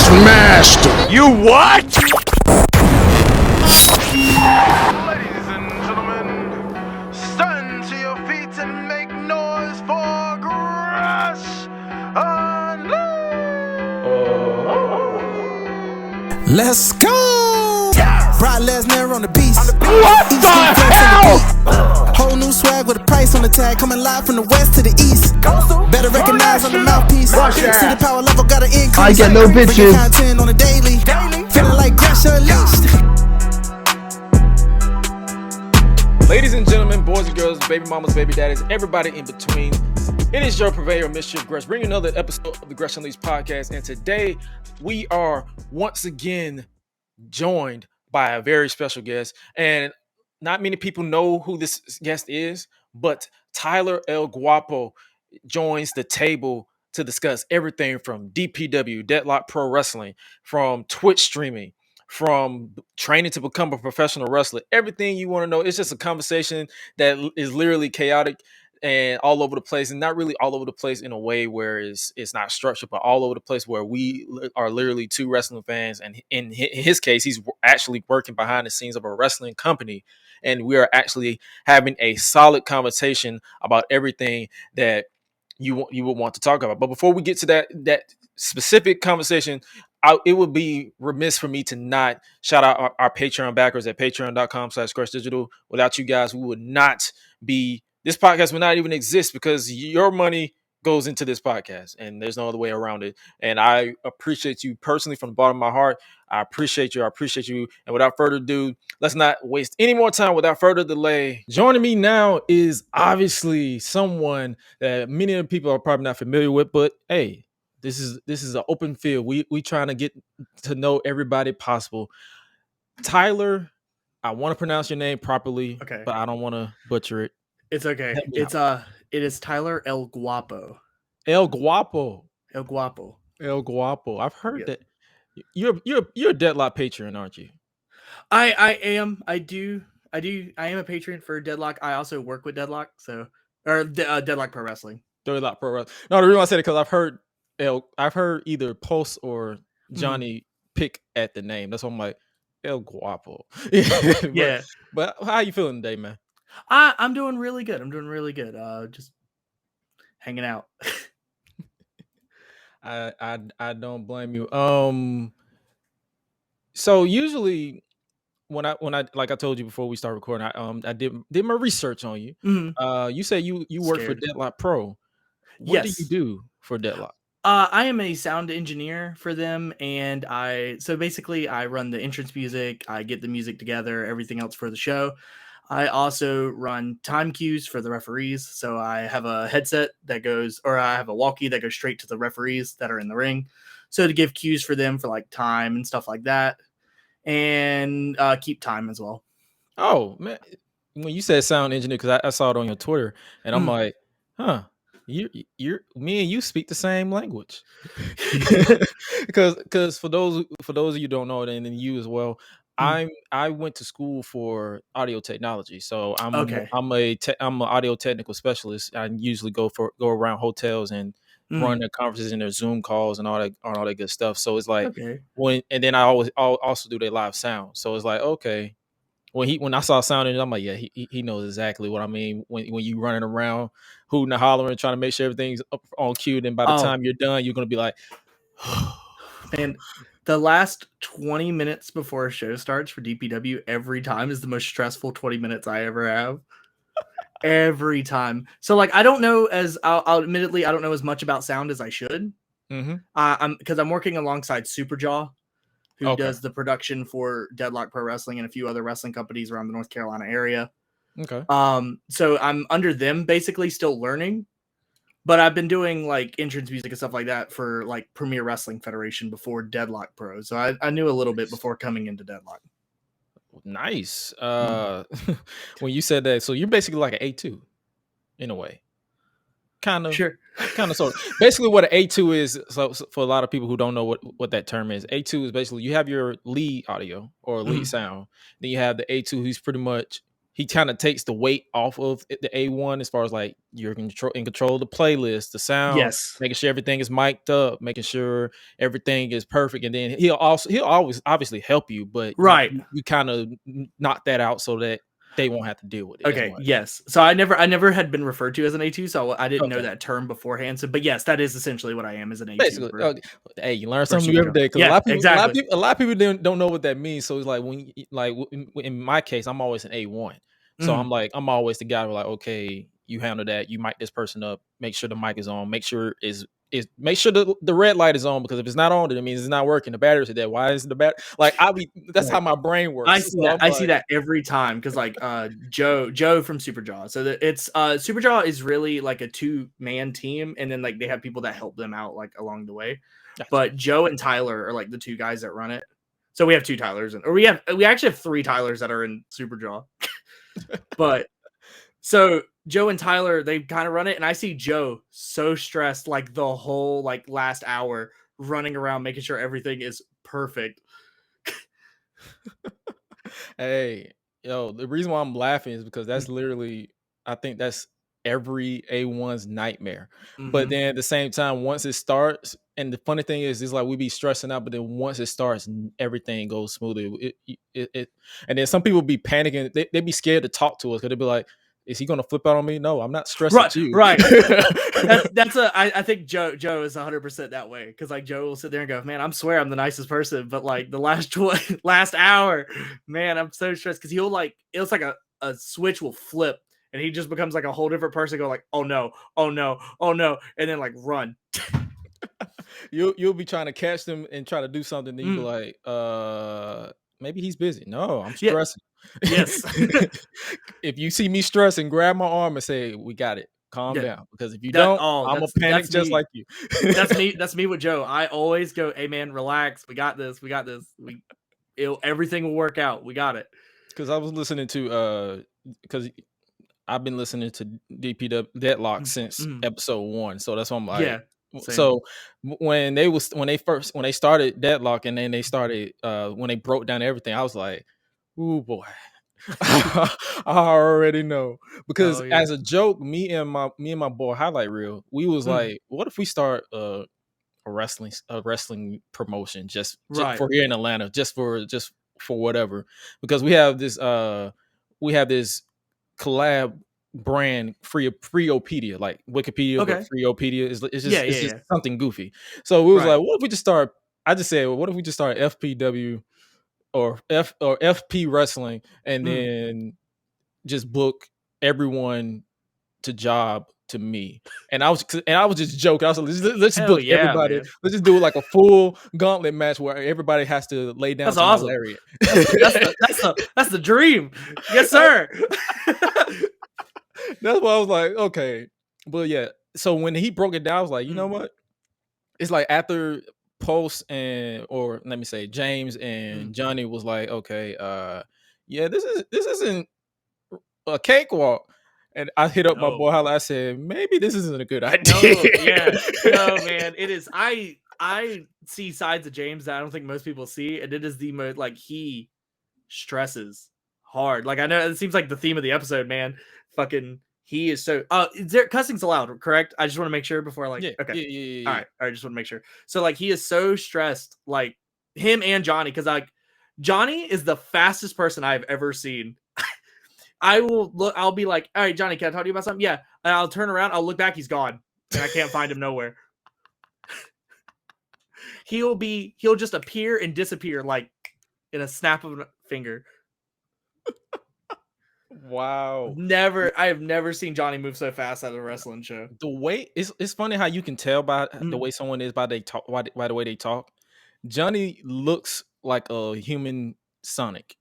Master. You what? Ladies and gentlemen, stand to your feet and make noise for Gresh. Let's go! Brock Lesnar on the beast. What the hell? Whole new swag with a price on the tag. Coming live from the west to the east. Better recognize on the mouthpiece. See the power level got an increase. I get no bitches. Bringing content on a daily. Feeling like Gresh unleashed. Ladies and gentlemen, boys and girls, baby mamas, baby daddies, everybody in between. It is your purveyor of mischief, Gresh, bringing another episode of the Gresh Unleashed podcast. And today we are once again joined by a very special guest. And not many people know who this guest is, but Tyler ElGuapo joins the table to discuss everything from DPW, Deadlock Pro Wrestling, from Twitch streaming, from training to become a professional wrestler. Everything you want to know. It's just a conversation that is literally chaotic and all over the place, and not really all over the place in a way where it's not structured, but all over the place where we are literally two wrestling fans. And in his case, he's actually working behind the scenes of a wrestling company, and we are actually having a solid conversation about everything that you would want to talk about. But before we get to that specific conversation, it would be remiss for me to not shout out our Patreon backers at patreon.com/GreshDigital. Without you guys, we would not be. This podcast would not even exist because your money goes into this podcast, and there's no other way around it. And I appreciate you personally from the bottom of my heart. I appreciate you. And without further ado, let's not waste any more time. Without further delay, joining me now is obviously someone that many of the people are probably not familiar with, but hey, this is an open field. We trying to get to know everybody possible. Tyler, I want to pronounce your name properly, Okay. but I don't want to butcher it. It's okay. It is Tyler ElGuapo. ElGuapo. ElGuapo. ElGuapo. I've heard that you're a Deadlock patron, aren't you? I am. I am a patron for Deadlock. I also work with Deadlock, Deadlock Pro Wrestling. Deadlock Pro Wrestling. No, the reason I said it because I've heard either Pulse or Johnny pick at the name. That's why I'm like ElGuapo. Yeah. But how you feeling today, man? I'm doing really good. Just hanging out. I don't blame you. So usually when I like I told you before we start recording, I did my research on you. Mm-hmm. You say you work for Deadlock Pro. What do you do for Deadlock? I am a sound engineer for them, and I run the entrance music, I get the music together, everything else for the show. I also run time cues for the referees. So I have a headset I have a walkie that goes straight to the referees that are in the ring. So to give cues for them for like time and stuff like that, and keep time as well. Oh man, when you said sound engineer, because I saw it on your Twitter, and I'm like, huh. You're me and you speak the same language. because for those of you who don't know it, and then you as well, I went to school for audio technology, so I'm an audio technical specialist. I usually go around hotels and run their conferences and their Zoom calls and all that good stuff. So it's like and then I also do their live sound. So it's like, okay, when I saw sound, I'm like, yeah, he knows exactly what I mean. When you running around hooting and hollering, trying to make sure everything's up on cue, then by the time you're done, you're gonna be like, man. The last 20 minutes before a show starts for DPW every time is the most stressful 20 minutes I ever have. Every time. So like, I don't know I'll admittedly, I don't know as much about sound as I should. Because I'm working alongside Superjaw, who does the production for Deadlock Pro Wrestling and a few other wrestling companies around the North Carolina area. Okay. So I'm under them basically still learning. But I've been doing like entrance music and stuff like that for like Premier Wrestling Federation before Deadlock Pro. So I knew a little bit before coming into Deadlock. Nice. When you said that, so you're basically like an A2 in a way. Kind of. Sure. Kind of sort of. Basically what an A2 is, so for a lot of people who don't know what that term is, A2 is basically you have your lead audio or lead sound. Then you have the A2 who's pretty much he kind of takes the weight off of the A1 as far as like you're in control of the playlist, the sound, Yes. making sure everything is mic'd up, making sure everything is perfect, and then he'll always obviously help you, but Right. you kind of knock that out so that they won't have to deal with it. Okay. Yes. So I never had been referred to as an A2, so I didn't know that term beforehand. So, but yes, that is essentially what I am as an A2. Basically, hey, you learn something Super new every day. Because Yeah, a exactly. lot of people don't know what that means. So it's like in my case, I'm always an A1. So I'm always the guy who like, okay, you handle that. You mic this person up. Make sure the mic is on. Make sure make sure the red light is on, because if it's not on, then it means it's not working. The battery's dead. Why is the battery like that's how my brain works. I see that every time, because like Joe from Superjaw. So it's Superjaw is really like a 2-man team, and then like they have people that help them out like along the way. Gotcha. But Joe and Tyler are like the 2 guys that run it. So we have 2 Tylers, we actually have 3 Tylers that are in Superjaw. But so Joe and Tyler, they kind of run it, and I see Joe so stressed like the whole like last hour, running around making sure everything is perfect. Hey, yo, the reason why I'm laughing is because that's literally, I think that's every A1's nightmare. But then at the same time, once it starts, and the funny thing is like we be stressing out, but then once it starts, everything goes smoothly. And then some people be panicking. They be scared to talk to us, because they be like, is he gonna flip out on me? No, I'm not stressing at you. Right. I think Joe is 100% that way, because like Joe will sit there and go, man, I swear I'm the nicest person, but like the last hour, man, I'm so stressed, because he'll like, it's like a switch will flip, and he just becomes like a whole different person. Go like, oh no, and then like run. You'll be trying to catch them and try to do something, then you be like, maybe he's busy. No, I'm stressing. Yes. If you see me stressing, grab my arm and say, we got it. Calm down. Because if you don't, I'm a panic just like you. That's me with Joe. I always go, hey man, relax. We got this. Everything will work out. We got it. Because I was listening to because I've been listening to DPW Deadlock since episode 1. So that's why I'm like, yeah. Same. So when they started Deadlock, and then they started when they broke down everything, I was like, ooh boy. I already know, because as a joke, me and my boy Highlight Reel, we was like, what if we start a wrestling promotion just for here in Atlanta, just for whatever, because we have this collab brand, Freeopedia, like Wikipedia, but Freeopedia is just something goofy. So we was like, what if we just start? I just said, well, what if we just start FPW or FP wrestling, and then just book everyone to job to me. And I was just joking. I was like, let's just book everybody. Man. Let's just do like a full gauntlet match where everybody has to lay down. That's awesome. Malaria. That's the dream. Yes, sir. That's why I was like, okay. But yeah, so when he broke it down, I was like, you know what? It's like after Pulse or let me say James and Johnny was like, okay, this isn't a cakewalk. And I hit up my boy Holla. I said, maybe this isn't a good idea. No, man, it is. I see sides of James that I don't think most people see, and it is the most like he stresses hard. Like I know it seems like the theme of the episode, man. Fucking, he is so. Is there cussing's allowed? Correct. I just want to make sure before okay. Yeah. All right. Just want to make sure. So like he is so stressed, like him and Johnny, because like Johnny is the fastest person I've ever seen. I will look. I'll be like, all right, Johnny, can I talk to you about something? Yeah. And I'll turn around. I'll look back. He's gone, and I can't find him nowhere. He'll just appear and disappear like in a snap of a finger. Wow. I have never seen Johnny move so fast at a wrestling show. The way it's funny how you can tell by the way someone is by the way they talk. Johnny looks like a human Sonic.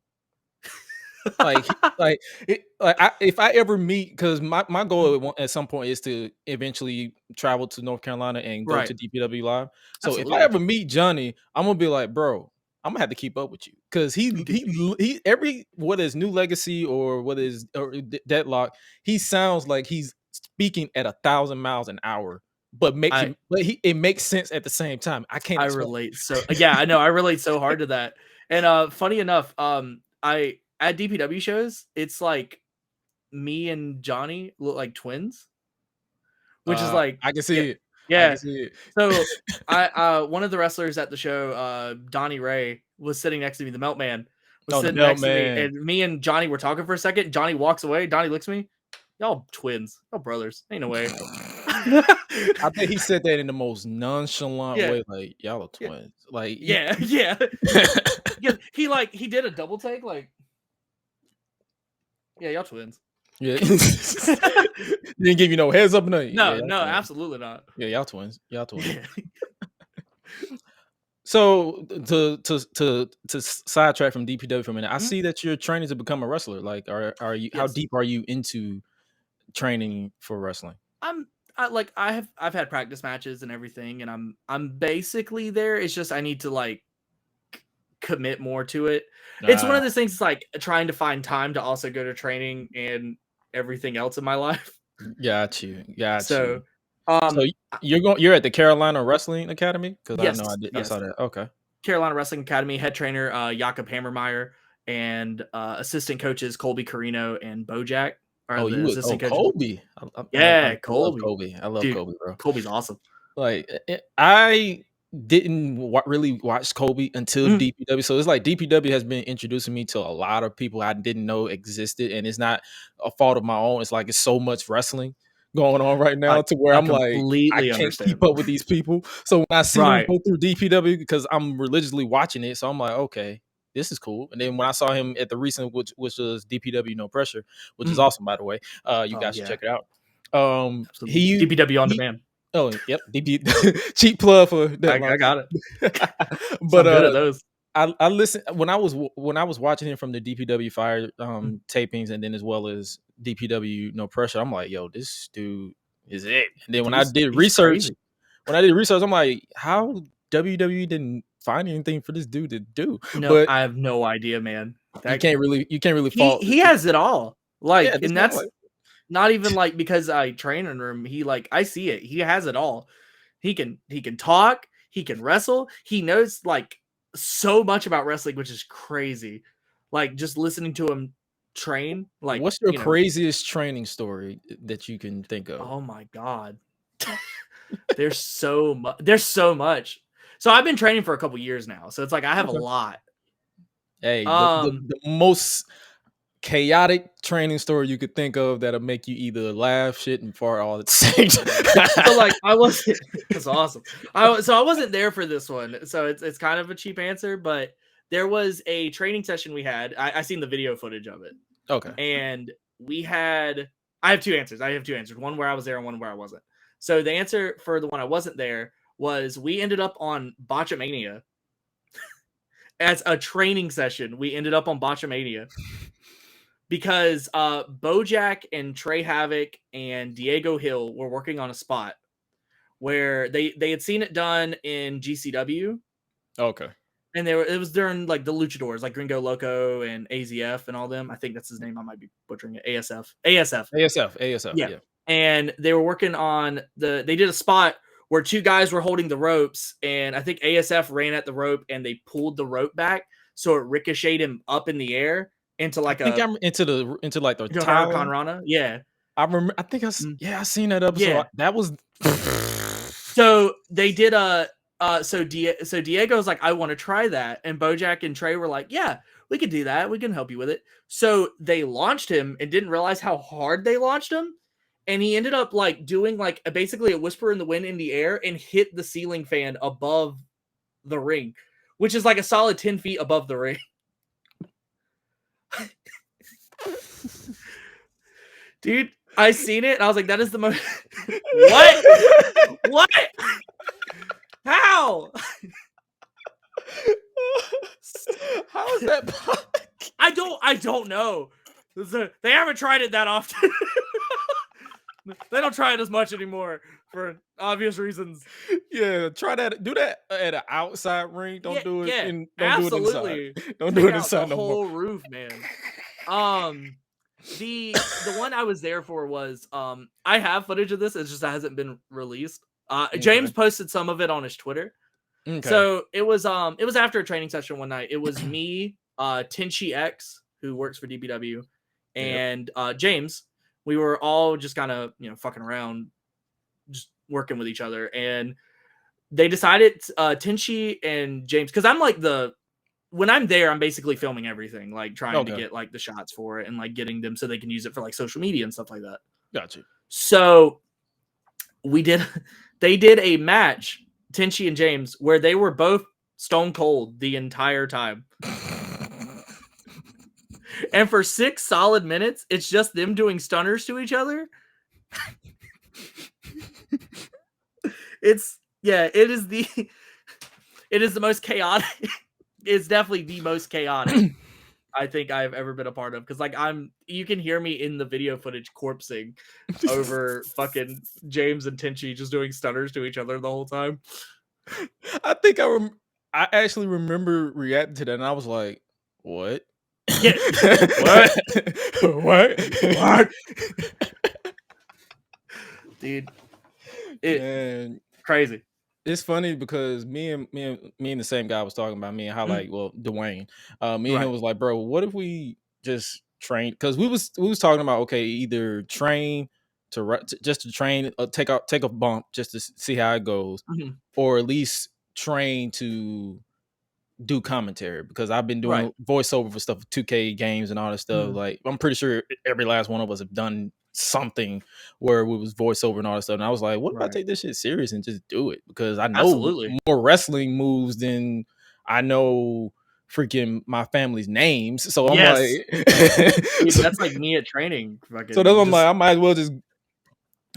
If I ever meet, because my goal at some point is to eventually travel to North Carolina and go to DPW Live. So Absolutely. If I ever meet Johnny, I'm gonna be like, bro, I'm gonna have to keep up with you, because he whether it's New Legacy or whether it's Deadlock, he sounds like he's speaking at 1,000 miles an hour, but it makes sense at the same time. I relate I know I relate so hard to that. And funny enough, at DPW shows, it's like me and Johnny look like twins, which is like I can see it. I yeah. can see it. So I one of the wrestlers at the show, Donnie Ray, was sitting next to me. The Melt Man was Oh, the sitting Melt next to me, Man. and me and Johnny were talking for a second. Johnny walks away. Donnie looks at me. Y'all twins. Y'all brothers. Ain't no way. I think he said that in the most nonchalant Yeah. way, like y'all are twins. Like Yeah. He did a double take, like, yeah, y'all twins. yeah. Didn't give you no heads up, nothing. No, Yeah, no, twins. absolutely not. Yeah, y'all twins. Y'all twins. Yeah. So to sidetrack from DPW for a minute, I see that you're training to become a wrestler. Like, are you? How Yes. deep are you into training for wrestling? I've had practice matches and everything, and I'm basically there. It's just I need to like commit more to it. It's one of those things. It's like trying to find time to also go to training and everything else in my life. Got you. So, So you're at the Carolina Wrestling Academy? Because yes, I saw that. Okay. Carolina Wrestling Academy head trainer Jakob Hammermeyer and assistant coaches Colby Carino and Bojack are the assistant coaches. Colby. Yeah, I Colby. love Colby. I love Dude, Colby, bro. Colby's awesome. Like I didn't really watch Colby until DPW. So it's like DPW has been introducing me to a lot of people I didn't know existed, and it's not a fault of my own. It's like it's so much wrestling going on right now to where I'm like, I can't keep up with these people. So when I see them go through DPW, because I'm religiously watching it, so I'm like, okay, this is cool. And then when I saw him at the recent, which was DPW No Pressure, which is awesome, by the way, you guys should check it out. DPW on demand. Oh, yep. Cheap plug for that. I got it. But good at those. I listened when I was watching him from the DPW Fire tapings, and then as well as DPW No Pressure. I'm like, yo, this dude is it. And then when I did research, I'm like, how WWE didn't find anything for this dude to do? No, but I have no idea, man. You can't really fault. He has it all. Like, Yeah, and that's not even like because I train under him. He like I see it. He has it all. He can talk. He can wrestle. He knows like so much about wrestling, which is crazy. Like just listening to him train. Like, what's your craziest training story that you can think of? Oh my god, there's so much. So I've been training for a couple years now. So it's like I have a lot. Hey, the most chaotic training story you could think of that'll make you either laugh, shit, and fart all at the same time. So like I wasn't. That's awesome. I wasn't there for this one, so it's kind of a cheap answer. But there was a training session we had. I seen the video footage of it. Okay. And we had. I have two answers. One where I was there and one where I wasn't. So the answer for the one I wasn't there was we ended up on Botchamania. As a training session, we ended up on Botchamania. Because Bojack and Trey Havoc and Diego Hill were working on a spot where they had seen it done in GCW. Okay. And it was during like the luchadors, like Gringo Loco and AZF and all them. I think that's his name. I might be butchering it. ASF. Yeah. And they were working on they did a spot where two guys were holding the ropes, and I think ASF ran at the rope and they pulled the rope back so it ricocheted him up in the air. Into like I'm into like the Hurricane Rana. Yeah. I remember I seen that episode. Yeah. That was so they did so Diego's like, I want to try that. And Bojack and Trey were like, yeah, we could do that. We can help you with it. So they launched him and didn't realize how hard they launched him. And he ended up like doing like basically a whisper in the wind in the air and hit the ceiling fan above the ring, which is like a solid 10 feet above the ring. Dude, I seen it and I was like, that is the most what how is that I don't know. They haven't tried it that often. They don't try it as much anymore for obvious reasons. Yeah, try that. Do that at an outside ring. Don't do it in. Don't absolutely. Do it inside. Don't do it inside the no whole more. roof, man. The one I was there for was I have footage of this. It just hasn't been released. James posted some of it on his Twitter. Okay. So it was after a training session one night. It was me, Tenchi X, who works for DPW, and James. We were all just kind of fucking around, just working with each other, and they decided Tenchi and James, because I'm like when I'm there, I'm basically filming everything, like trying to get like the shots for it and like getting them so they can use it for like social media and stuff like that. Gotcha. So they did a match, Tenchi and James, where they were both stone cold the entire time. And for 6 solid minutes, it's just them doing stunners to each other. It is the most chaotic. It's definitely the most chaotic I think I've ever been a part of. Because like you can hear me in the video footage corpsing over fucking James and Tenchi just doing stunners to each other the whole time. I think I actually remember reacting to that, and I was like, "What? Yeah. What? Dude, Man, crazy." It's funny because me and the same guy was talking about, me and how like, well, Dwayne, me and him was like, bro, what if we just train? Because we was talking about, okay, either train just to train, take a bump just to see how it goes, or at least train to do commentary, because I've been doing voiceover for stuff, 2K games and all this stuff. Like, I'm pretty sure every last one of us have done something where we was voiceover and all that stuff. And I was like, what if I take this shit serious and just do it? Because I know more wrestling moves than I know freaking my family's names. So I'm like, dude, that's like me at training. So then I'm like, I might as well just.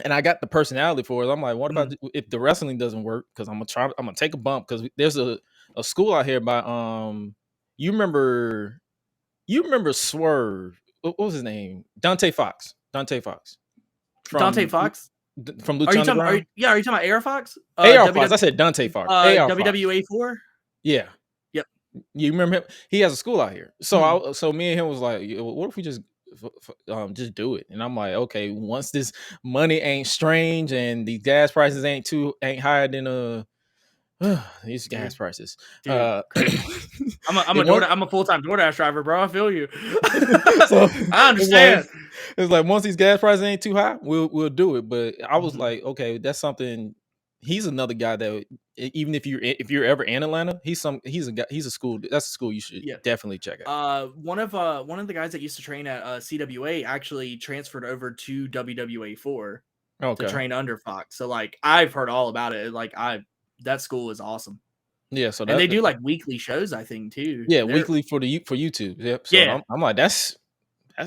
And I got the personality for it. I'm like, what about if the wrestling doesn't work? Because I'm gonna take a bump, because there's a school out here by you remember Swerve? What was his name? Dante Fox. From Lucha Underground. Are you talking about AR Fox? AR Fox. I said Dante Fox. WWA 4. Yeah. Yep. You remember him? He has a school out here. So so me and him was like, what if we just do it? And I'm like, okay, once this money ain't strange and the gas prices ain't higher than these gas prices. Dude, I'm a full-time DoorDash driver, bro. I feel you. So I understand. It's like once these gas prices ain't too high, we'll do it. But I was like, okay, that's something. He's another guy that even if you're ever in Atlanta, he's a guy. He's a school. That's a school you should definitely check out. One of the guys that used to train at CWA actually transferred over to WWA 4 to train under Fox. So like I've heard all about it. Like that school is awesome. Yeah, so and they do like weekly shows, I think, too. Yeah, weekly for YouTube. Yep. So I'm like, that's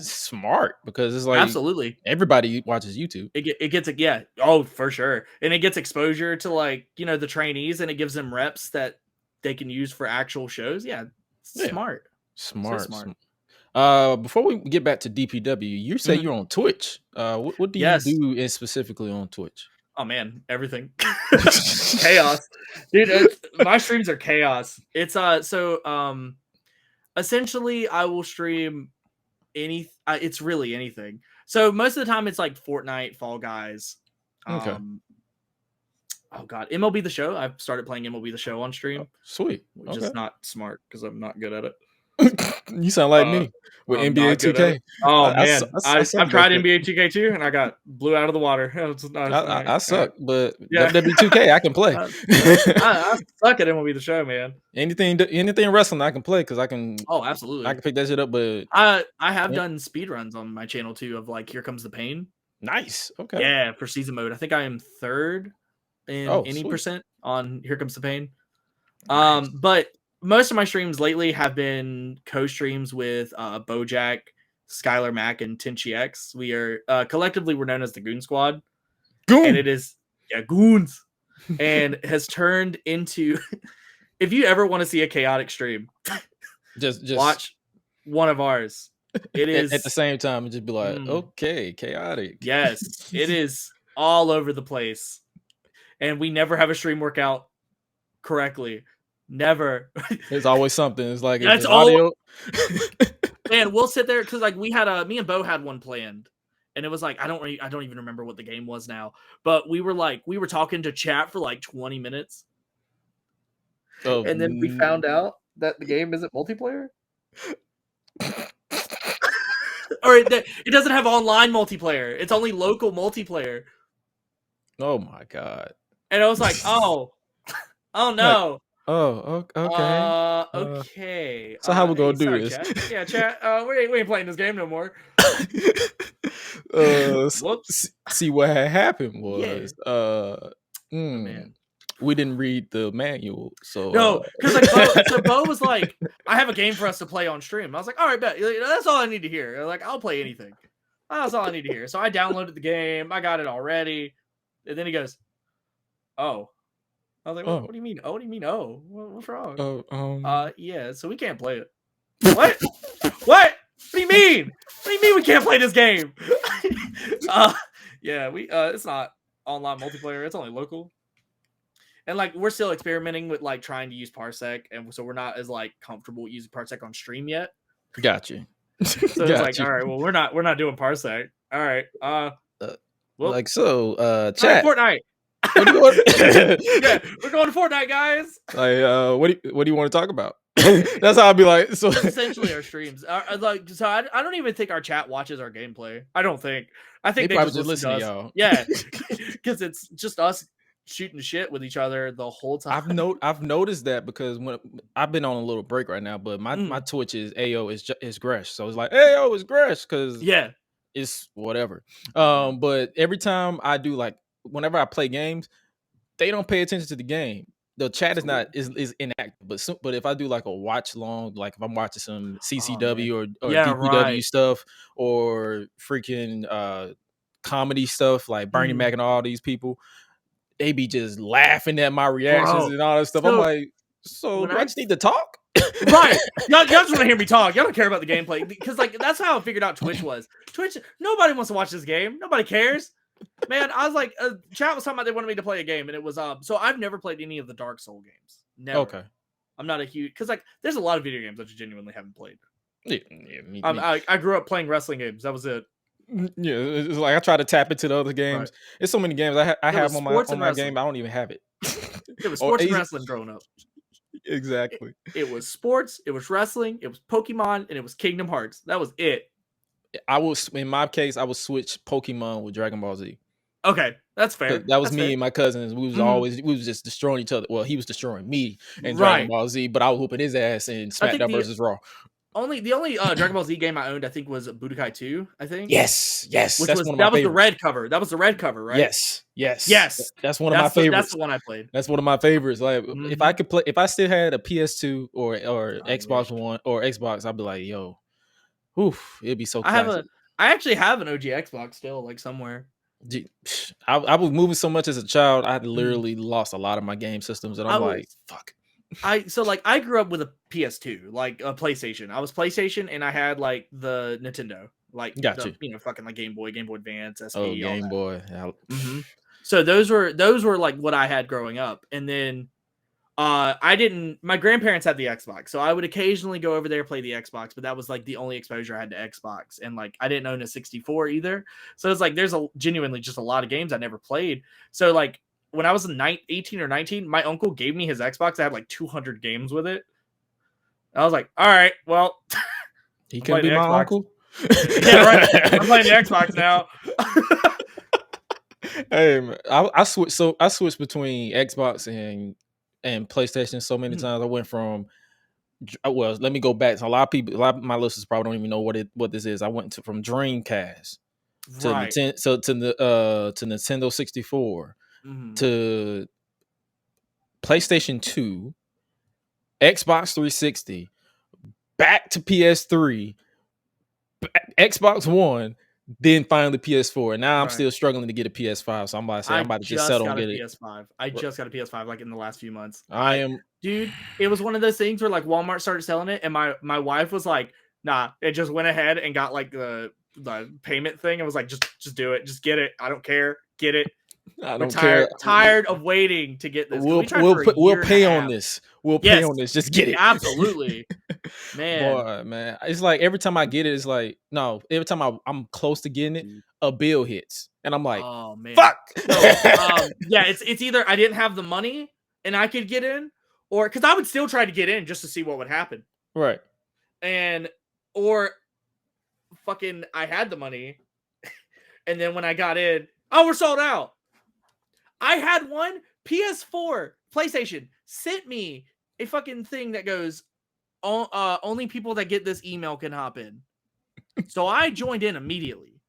smart, because it's like absolutely everybody watches YouTube. It gets oh, for sure, and it gets exposure to like the trainees, and it gives them reps that they can use for actual shows. Smart. Before we get back to DPW, you say you're on Twitch. What do you do specifically on Twitch? Oh man, everything. Chaos. Dude, my streams are chaos. It's essentially I will stream it's really anything. So most of the time it's like Fortnite, Fall Guys. Oh god, MLB The Show. I've started playing MLB The Show on stream. Sweet. Which is not smart because I'm not good at it. You sound like me with NBA 2K. Oh man, I've tried NBA 2K too, and I blew out of the water. I suck, but WWE 2K I can play. I suck at MLB The Show, man. Anything wrestling I can play, because I can. Oh, absolutely. I can pick that shit up, but I have done speed runs on my channel too of like Here Comes the Pain. Nice. Okay. Yeah, for season mode, I think I am 3rd in any percent on Here Comes the Pain. Nice. But most of my streams lately have been co-streams with Bojack, Skylar Mack, and Tenchi X. We are collectively we're known as the Goon Squad. And it is goons, and has turned into. If you ever want to see a chaotic stream, just watch one of ours. It is at the same time, just be like, okay, chaotic. Yes, it is all over the place, and we never have a stream work out correctly. Never. There's always something. It's like that's audio. Man, we'll sit there because like we had me and Bo had one planned, and it was like I don't even remember what the game was now, but we were talking to chat for like 20 minutes, and then we found out that the game isn't multiplayer. or it doesn't have online multiplayer. It's only local multiplayer. Oh my god. And I was like, oh Like, no. okay. Okay. So how we gonna Hey, do sorry, this? chat. Yeah, chat. We ain't playing this game no more. Whoops. See what had happened Yeah. was Man. we didn't read the manual, so No, because like Bo was like, I have a game for us to play on stream. I was like, all right, bet. That's all I need to hear. Like, I'll play anything. That's all I need to hear. So I downloaded the game. I got it already. And then he goes, oh. I was like, what do you mean? Oh, what do you mean? Oh, what's wrong? Yeah, so we can't play it. What? What do you mean? What do you mean we can't play this game? Yeah, it's not online multiplayer. It's only local. And like we're still experimenting with like trying to use Parsec, and so we're not as like comfortable using Parsec on stream yet. got you. So it's like, all right, well, we're not doing Parsec. All right. Like so, chat. Fortnite. What do you want? Yeah, we're going to Fortnite, guys. Like, what do you want to talk about? That's how I'd be like. So that's essentially our streams. Like, so I don't even think our chat watches our gameplay. I don't think. I think they probably just listen to us. y'all. Yeah, because it's just us shooting shit with each other the whole time. I've noticed that because when I've been on a little break right now, but my Twitch is AO is Gresh, so it's like AO is Gresh because it's whatever. But every time I do like whenever I play games, they don't pay attention to the game. The chat is inactive, but if I do like a watch long, like if I'm watching some CCW or DPW stuff or freaking comedy stuff like Bernie Mac and all these people, they be just laughing at my reactions and all that stuff. I'm like, so do I just need to talk? Right. Y'all just want to hear me talk. Y'all don't care about the gameplay because like that's how I figured out Twitch was. Twitch, nobody wants to watch this game. Nobody cares. Man, I was like, chat was talking about they wanted me to play a game, and it was so I've never played any of the Dark Soul games. Never. Okay. I'm not a huge because like there's a lot of video games that I genuinely haven't played. Yeah, I grew up playing wrestling games. That was it. Yeah, it's like I try to tap into the other games. Right. There's so many games I have on my game. I don't even have it. It was sports and wrestling growing up. Exactly. It was sports. It was wrestling. It was Pokemon, and it was Kingdom Hearts. That was it. In my case, I would switch Pokemon with Dragon Ball Z. Okay, that's fair. That was me and my cousins. We was just destroying each other. Well, he was destroying me in Dragon Ball Z, but I was whooping his ass in SmackDown versus Raw. The only Dragon Ball Z game I owned, I think, was Budokai 2. I think. Yes. Which was the red cover. That was the red cover, right? Yes. That's one of my favorites. That's the one I played. That's one of my favorites. Like if I could play, if I still had a PS2 or Xbox One or Xbox, I'd be like, yo, oof, it'd be so. I actually have an OG Xbox still, like somewhere. I was moving so much as a child. I had literally lost a lot of my game systems, and I'm like, fuck. I grew up with a PS2, like a PlayStation. I was PlayStation, and I had like the Nintendo, like fucking like Game Boy Advance, SP. Oh, Game Boy. So those were like what I had growing up, and then my grandparents had the Xbox, so I would occasionally go over there play the Xbox, but that was like the only exposure I had to Xbox, and like I didn't own a 64 either, so it's like there's genuinely just a lot of games I never played. So like when I was 18 or 19, my uncle gave me his Xbox. I had like 200 games with it. I was like, all right, well, he can be my uncle. Yeah, right. I'm playing the Xbox now. Hey man, I switched between Xbox and PlayStation so many times. I went from let me go back. So a lot of my listeners probably don't even know what this is. I went from Dreamcast to Nintendo 64 to PlayStation 2, Xbox 360, back to PS3, Xbox One, then finally PS4. And now I'm still struggling to get a PS5. So I'm about to just settle and get it. PS5. I just got a PS5 like in the last few months. Dude, it was one of those things where like Walmart started selling it, and my wife was like, nah, it just went ahead and got like the payment thing. It was like, just do it. Just get it. I don't care. Get it. I don't care. Tired of waiting to get this. We'll pay on this. We'll pay on this. Just get it. Absolutely. Man. Boy, man. It's like every time I get it, it's like, no, every time I'm close to getting it, a bill hits. And I'm like, oh man. Fuck. So, it's either I didn't have the money and I could get in, or because I would still try to get in just to see what would happen. Right. Or I had the money, and then when I got in, oh, we're sold out. I had one PS4 PlayStation sent me a fucking thing that goes, only people that get this email can hop in. So I joined in immediately.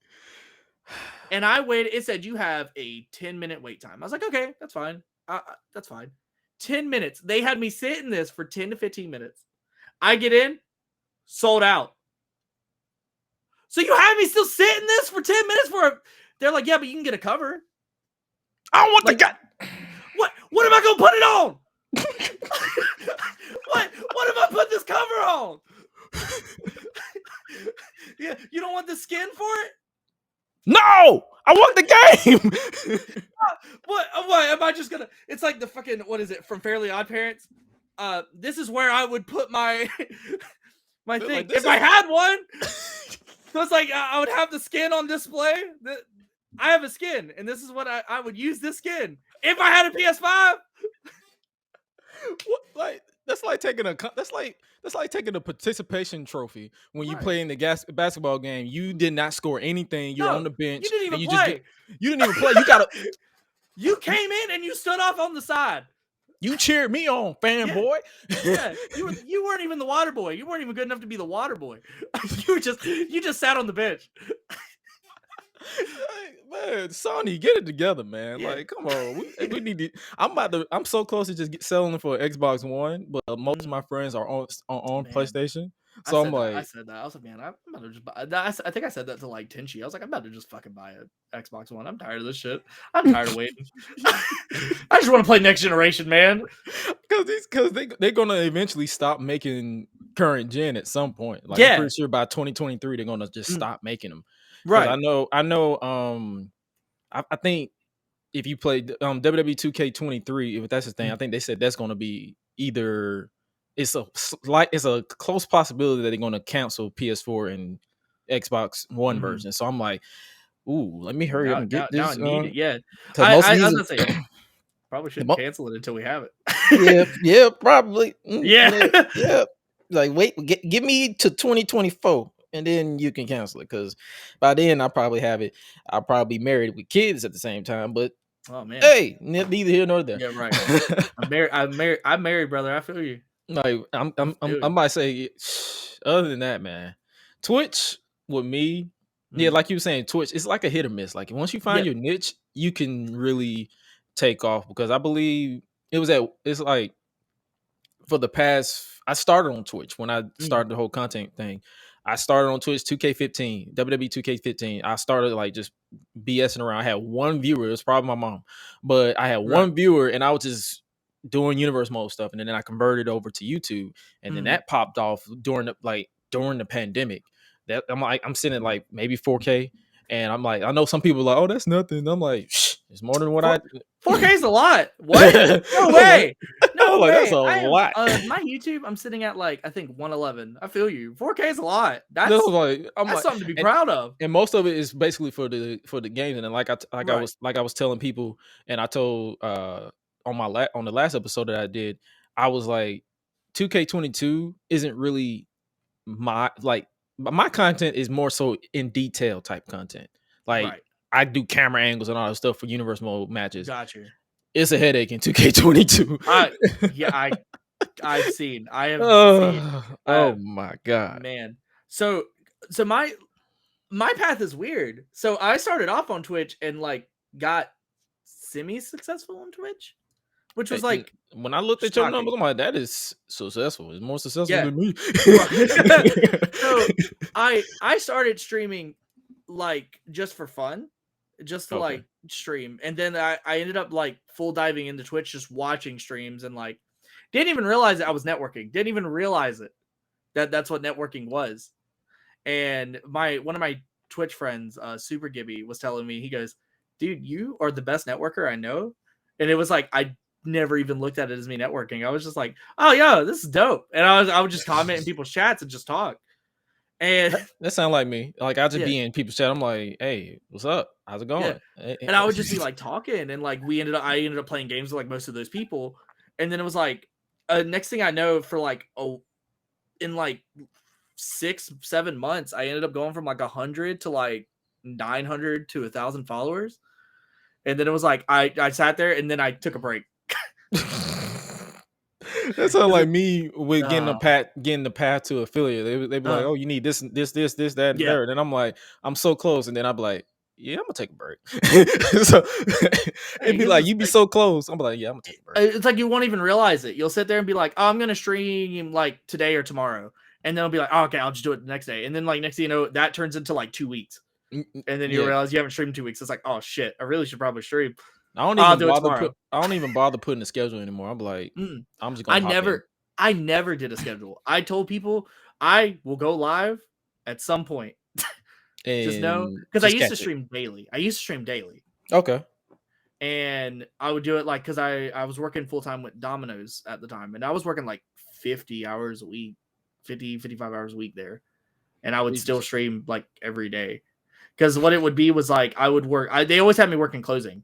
And I waited. It said you have a 10-minute wait time. I was like, okay, that's fine. That's fine. 10 minutes. They had me sit in this for 10 to 15 minutes. I get in, sold out. So you have me still sit in this for 10 minutes they're like, yeah, but you can get a cover. I don't want the guy. What am I gonna put it on? What if I put this cover on? Yeah, you don't want the skin for it? No, I want the game. What am I just gonna? It's like the fucking, what is it from Fairly Odd Parents? This is where I would put my my thing like, if I had one. So it's like I would have the skin on display. I have a skin, and this is what I would use this skin if I had a PS5. What, like that's like taking a participation trophy when you play in the basketball game. You did not score anything. You're on the bench. You didn't even you play. You didn't even play. You gotta. You came in and you stood off on the side. You cheered me on, fanboy. Yeah, you weren't even the water boy. You weren't even good enough to be the water boy. You just sat on the bench. Man, Sony, get it together, man. Yeah. Like, come on, we need to. I'm so close to just selling for Xbox One, but most of my friends are on PlayStation. So I'm like, I said that. I was like, man, I'm about to just buy. I think I said that to like Tenchi. I was like, I'm about to just fucking buy an Xbox One. I'm tired of this shit. I'm tired of waiting. I just want to play next generation, man. Because they're gonna eventually stop making current gen at some point. Like, yeah. I'm pretty sure by 2023 they're gonna just stop making them. Right. I know. I think if you play WWE 2K23, if that's the thing, I think they said that's gonna be either. It's a close possibility that they're going to cancel PS4 and Xbox One version. So I'm like, ooh, let me hurry up and get this. Now I need it. Yeah, I was gonna say probably shouldn't cancel it until we have it. yeah, probably. Yeah. Like, wait, give me to 2024, and then you can cancel it. Because by then I'll probably have it. I'll probably be married with kids at the same time. But oh man, hey, neither here nor there. Yeah, right. I'm married, brother. I feel you. Like I might say, other than that, man, Twitch with me, yeah, like you were saying, Twitch, it's like a hit or miss. Like once you find your niche, you can really take off. Because I believe it's like for the past, I started on Twitch when I started the whole content thing. I started on Twitch 2K15, WWE 2K15. I started like just BSing around. I had one viewer. It was probably my mom, but I had one viewer, and I was just doing universe mode stuff, and then I converted over to YouTube, and then that popped off during the pandemic. That I'm sitting at like maybe 4K, and I'm like, I know some people are like, oh, that's nothing. I'm like, it's more than what 4K is a lot. What? No way. No way. That's a lot. My YouTube, I'm sitting at like I think 111. I feel you. 4K is a lot. That's something to be proud of. And most of it is basically for the games. And then I was telling people, and I told on the last episode that I did, I was like, 2K22 isn't really my content is more so in detail type content. Like I do camera angles and all that stuff for universe mode matches. Gotcha. It's a headache in 2K22. I've seen. I have seen. Oh my god, man. So my path is weird. So I started off on Twitch and like got semi-successful on Twitch, which was like when I looked at your numbers, I'm like, that is successful. It's more successful than me. So I started streaming like just for fun, just to like stream, and then I ended up like full diving into Twitch, just watching streams, and like didn't even realize that I was networking. Didn't even realize it that's what networking was. And one of my Twitch friends, Super Gibby, was telling me, he goes, dude, you are the best networker I know. And it was like I never even looked at it as me networking. I was just like, oh yeah, this is dope. And I would just comment in people's chats and just talk. And that sounds like me. Like I just be in people's chat. I'm like, hey, what's up? How's it going? Yeah. And I would just be like talking, and like I ended up playing games with like most of those people. And then it was like next thing I know, for like in like 6-7 months, I ended up going from like 100 to like 900 to 1,000 followers. And then it was like I sat there and then I took a break. That sounds like me with getting the path to affiliate. They be like, oh, you need this, that, and Yeah. third. And I'm like, I'm so close. And then I'd be like, yeah, I'm gonna take a break. So it'd be like, you be so close. I'm like, yeah, I'm gonna take a break. It's like you won't even realize it. You'll sit there and be like, oh, I'm gonna stream like today or tomorrow. And then I'll be like, oh, okay, I'll just do it the next day. And then like next thing you know, that turns into like 2 weeks. And then you realize you haven't streamed 2 weeks. It's like, oh shit, I really should probably stream. I don't even bother putting a schedule anymore. I'm like, I'm just gonna I never did a schedule. I told people I will go live at some point. Just know, because I used to stream daily. Okay. And I would do it like, because I was working full time with Domino's at the time, and I was working like 50 hours a week, 55 hours a week there. And I would still stream like every day. Because what it would be was like, I would work, they always had me working closing.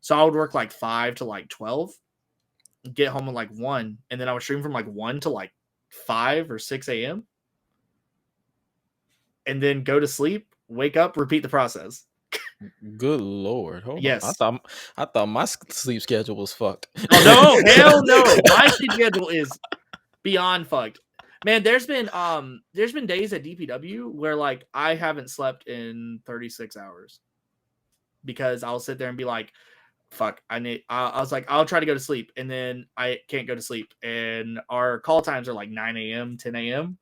So I would work like 5 to like 12, get home at like 1, and then I would stream from like 1 to like 5 or 6 a.m. and then go to sleep, wake up, repeat the process. Good Lord. Hold yes. on. I thought my sleep schedule was fucked. Oh no, hell no. My sleep schedule is beyond fucked. Man, there's been days at DPW where like I haven't slept in 36 hours because I'll sit there and be like, fuck, I was like, I'll try to go to sleep, and then I can't go to sleep, and our call times are like 9 a.m., 10 a.m.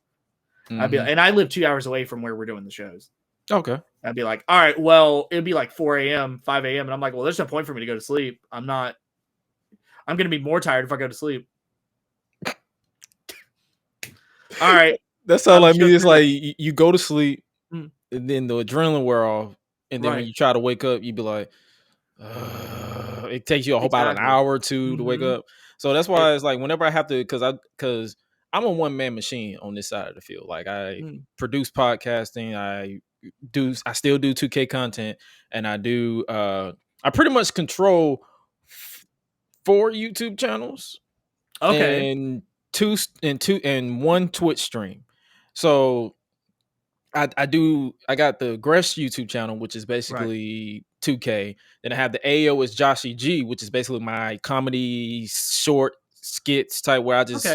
And I live 2 hours away from where we're doing the shows. Okay. I'd be like, all right, well, it'd be like 4 a.m., 5 a.m., and I'm like, well, there's no point for me to go to sleep. I'm going to be more tired if I go to sleep. All right. That sounds like me. It's like you go to sleep, and then the adrenaline wear off, and then when you try to wake up, you be like, it takes you about an hour or two to wake up. So that's why it's like whenever I have to, because I'm a one-man machine on this side of the field. Like I produce podcasting, I still do 2K content, and I pretty much control 4 YouTube channels. Okay. And one Twitch stream. So I got the Gresh YouTube channel, which is basically 2K. Then I have the AO is Joshy G, which is basically my comedy short skits type where I just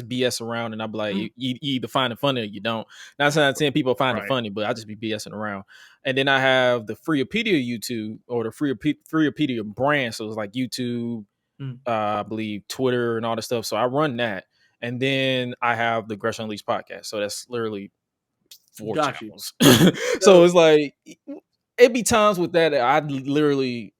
BS around, and I'll be like, you either find it funny or you don't. 9 times out of 10 people find it funny, but I just be BSing around. And then I have the Freeopedia YouTube, or the Freeopedia brand. So it's like YouTube, I believe Twitter and all the stuff. So I run that. And then I have the Gresh Unleashed podcast. So that's literally 4 channels. So it's like, it'd be times with that I'd literally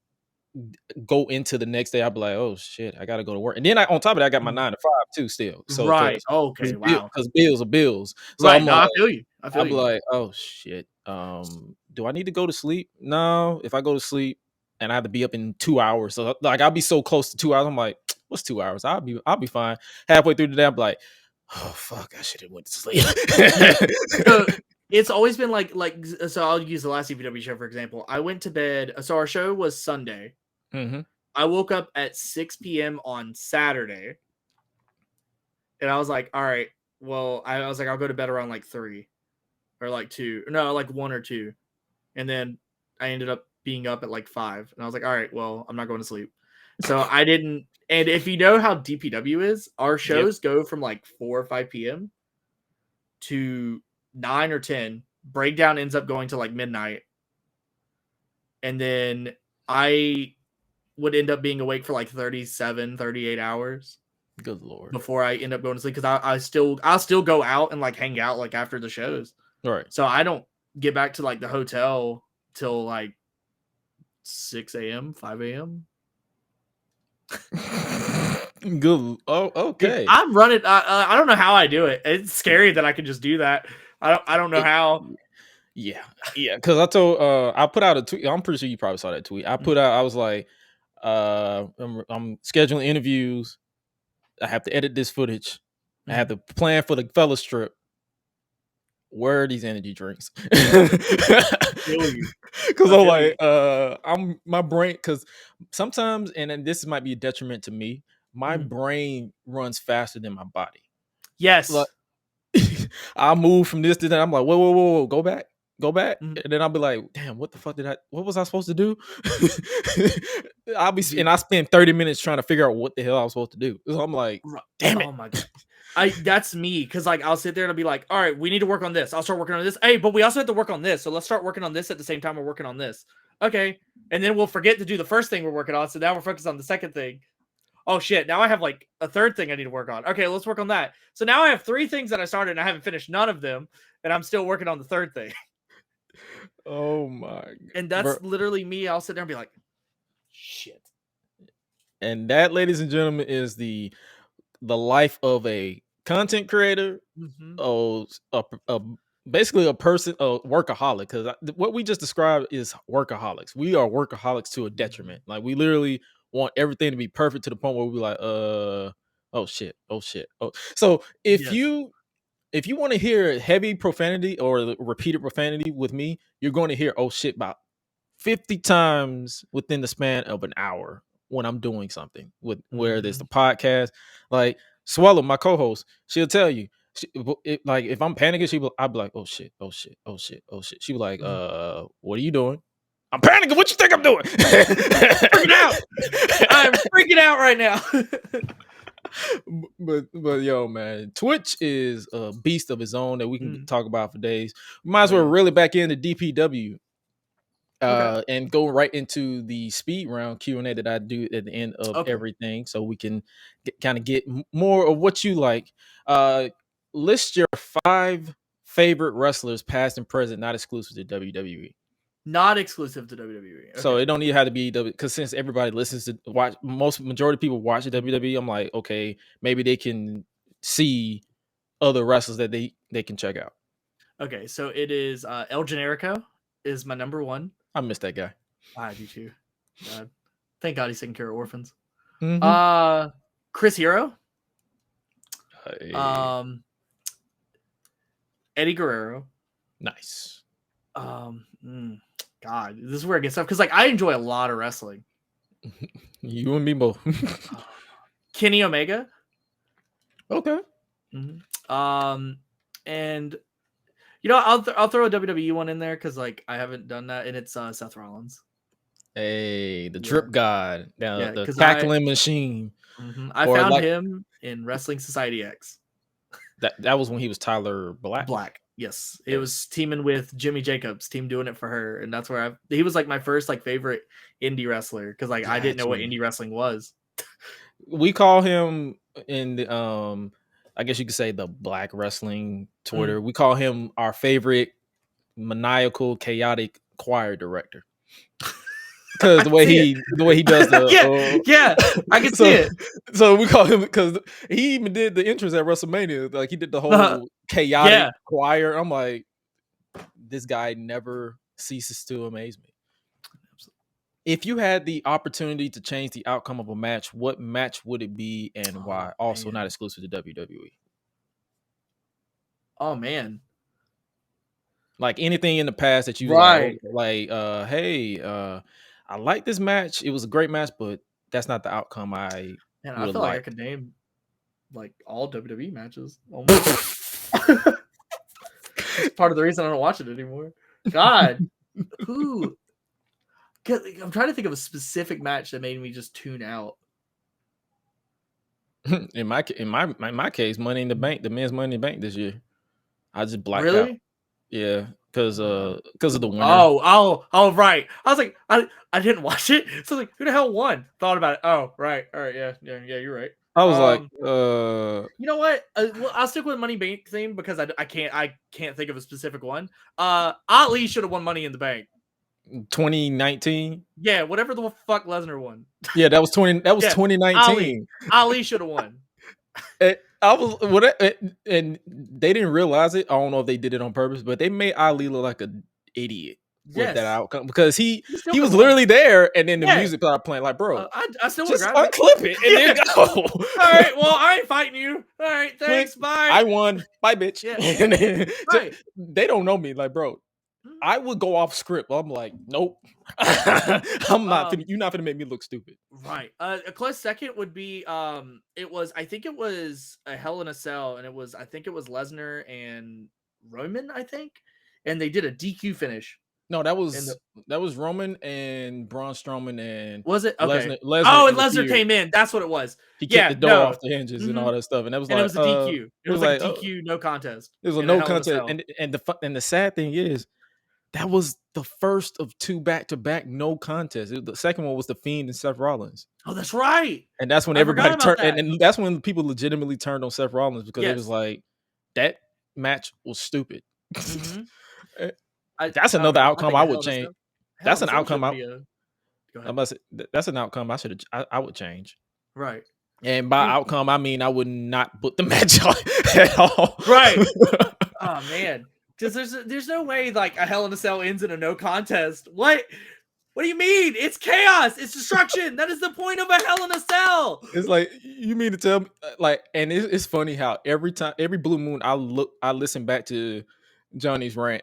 go into the next day. I'd be like, oh shit, I gotta go to work. And then on top of that, I got my 9 to 5 too still. So okay, wow. Because bills are bills. So I feel you. I'd be like, oh shit. Do I need to go to sleep? No. If I go to sleep and I have to be up in 2 hours, so like I'll be so close to 2 hours. I'm like, what's 2 hours? I'll be fine. Halfway through the day, I'm like, oh fuck, I should have went to sleep. So it's always been like so I'll use the last DPW show for example. I went to bed. So our show was Sunday. I woke up at 6 p.m. on Saturday, and I was like, all right, well, I was like, I'll go to bed around like 3 or like 2, no, like 1 or 2, and then I ended up being up at like 5, and I was like, all right, well, I'm not going to sleep. So I didn't. And if you know how DPW is, our shows go from like 4 or 5 p.m. to 9 or 10. Breakdown ends up going to like midnight, and then I would end up being awake for like 37, 38 hours. Good Lord. Before I end up going to sleep, because I'll still go out and like hang out like after the shows. Right. So I don't get back to like the hotel till like 6 a.m., 5 a.m. Good. Oh, okay. I'm running. I don't know how I do it. It's scary that I can just do that. I don't know how. Yeah. Because I put out a tweet. I'm pretty sure you probably saw that tweet. I was like, I'm scheduling interviews. I have to edit this footage. I have to plan for the fella strip. Where are these energy drinks? Because I'm like, I'm my brain. Because sometimes, and this might be a detriment to me, my brain runs faster than my body. Yes. I'll move from this to that. I'm like, whoa, go back. Mhm. And then I'll be like, damn, what the fuck what was I supposed to do? And I spend 30 minutes trying to figure out what the hell I was supposed to do. So I'm like, damn it. Oh my god. That's me, because like I'll sit there and I'll be like, all right, we need to work on this. I'll start working on this. Hey, but we also have to work on this. So let's start working on this at the same time we're working on this. Okay. And then we'll forget to do the first thing we're working on. So now we're focused on the second thing. Oh shit. Now I have like a third thing I need to work on. Okay, let's work on that. So now I have 3 things that I started and I haven't finished none of them. And I'm still working on the third thing. Oh my. And that's literally me. I'll sit there and be like, shit. And that, ladies and gentlemen, is the life of a content creator. Basically a person, a workaholic, because what we just described is workaholics. We are workaholics to a detriment. Like, we literally want everything to be perfect to the point where we be like, oh shit. So if you want to hear heavy profanity or repeated profanity with me, you're going to hear oh shit about 50 times within the span of an hour when I'm doing something with where there's the podcast. Like Swallow, my co-host, she'll tell you, like if I'm panicking, I'll be like, oh shit. She be like, what are you doing? I'm panicking. What you think I'm doing? Freaking out. I'm freaking out right now. but yo, man, Twitch is a beast of its own that we can talk about for days. We might as well really back into DPW. And go right into the speed round Q&A that I do at the end of everything, so we can kind of get more of what you like. List your 5 favorite wrestlers, past and present, not exclusive to WWE. Not exclusive to WWE. Okay. So it don't even have to be because since everybody listens to majority of people watch the WWE, I'm like, okay, maybe they can see other wrestlers that they can check out. Okay, so it is El Generico is my number 1. I miss that guy. I do too. Thank God he's taking care of orphans. Mm-hmm. Chris Hero. Eddie Guerrero. Nice. God, this is where it gets tough because like I enjoy a lot of wrestling. You and me both. Kenny Omega. Okay. And you know, I'll throw a WWE one in there because like I haven't done that, and it's Seth Rollins. Hey, the drip god, the tackling machine. I found him in Wrestling Society X. That was when he was Tyler Black. Yes, it was teaming with Jimmy Jacobs, team doing it for her, and that's where he was like my first like favorite indie wrestler because like I didn't know what indie wrestling was. We call him in the I guess you could say the Black Wrestling Twitter. We call him our favorite maniacal, chaotic choir director. Because the way he does the I can see it. So we call him because he even did the intros at WrestleMania. Like he did the whole chaotic choir. I'm like, this guy never ceases to amaze me. If you had the opportunity to change the outcome of a match, what match would it be and why? Also, not exclusive to WWE. Oh man. Like anything in the past that you right. I like this match. It was a great match, but that's not the outcome I feel like I could name like all WWE matches. It's part of the reason I don't watch it anymore. God. Who? I'm trying to think of a specific match that made me just tune out. In my case, Money in the Bank, the men's Money in the Bank this year, I just blacked out. Yeah, because of the winner. Oh, right. I was like, I didn't watch it, so like, who the hell won? Thought about it. Oh, right. All right. Yeah. You're right. I was like, you know what? Well, I'll stick with Money Bank theme because I can't think of a specific one. Ali should have won Money in the Bank. 2019. Yeah, whatever the fuck Lesnar won. Yeah, that was 2019. Ali should have won. And they didn't realize it. I don't know if they did it on purpose, but they made Ali look like an idiot with that outcome because he was literally there, and then the music started playing. Like, bro, I still just unclip it and then go. All right, well, I ain't fighting you. All right, thanks, bye. I won. Bye, bitch. Yeah. And then, they don't know me, like, bro. I would go off script. I'm like, nope. I'm not. You're not gonna make me look stupid. Right. A close second would be I think it was a Hell in a Cell, and I think it was Lesnar and Roman, I think, and they did a DQ finish. No, that was Roman and Braun Strowman and was it okay? Lesnar And Lesnar came in. That's what it was. He kicked the door off the hinges and all that stuff, and that was and like it was a DQ. It was like a DQ, no contest. It was a no contest, and the sad thing is that was the first of 2 back-to-back no contests. The second one was the Fiend and Seth Rollins. Oh, that's right. And that's when everybody turned, and that's when people legitimately turned on Seth Rollins because it was like that match was stupid. That's another outcome I would change. That's an outcome that's an outcome I would change. Right. And by outcome, I mean I would not put the match on at all. Right. Oh man. Because there's no way like a Hell in a Cell ends in a no contest. What do you mean? It's chaos. It's destruction. That is the point of a Hell in a Cell. It's like, you mean to tell me, like, and it's funny how every blue moon I listen back to Johnny's rant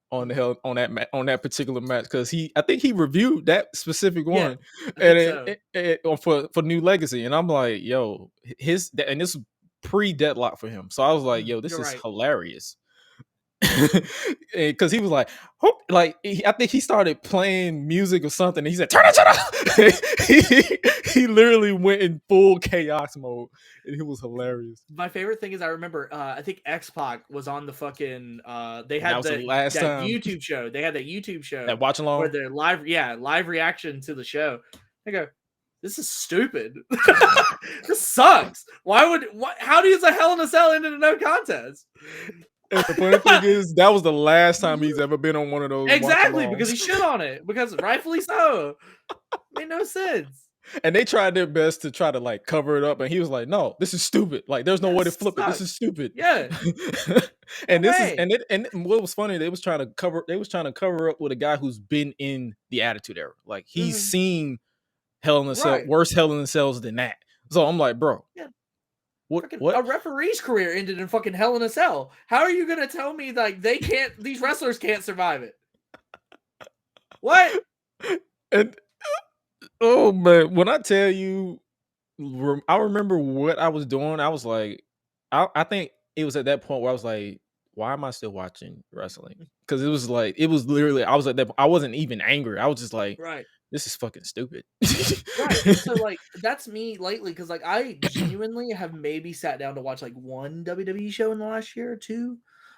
on that particular match because I think he reviewed that specific one for New Legacy, and I'm like, yo, and this is pre-deadlock for him, so I was like, yo, this is hilarious. Because he was like, I think he started playing music or something. And he said, "Turn it up!" he literally went in full chaos mode, and it was hilarious. My favorite thing is I remember, I think X-Pac was on the fucking. They had that YouTube show. They had that YouTube show that watch along where they're live reaction to the show. I go, this is stupid. This sucks. How does a Hell in a Cell end in a no contest? And the funny thing is, that was the last time he's ever been on one of those. Exactly, because he shit on it. Because rightfully so. Made no sense. And they tried their best to try to like cover it up, and he was like, "No, this is stupid. Like, there's no way to flip it. This is stupid." Yeah. And what was funny, they was trying to cover up with a guy who's been in the Attitude Era. Like, he's seen Hell in a Cell, worse Hell in a Cells than that. So I'm like, bro. Yeah. What? A referee's career ended in fucking Hell in a Cell. How are you gonna tell me like these wrestlers can't survive it? What? And oh man, when I tell you, I remember what I was doing. I was like, I think it was at that point where I was like, why am I still watching wrestling? Because it was literally, I was at that. I wasn't even angry. I was just like, this is fucking stupid. Right. And so like that's me lately because like I genuinely have maybe sat down to watch like one WWE show in the last year or two.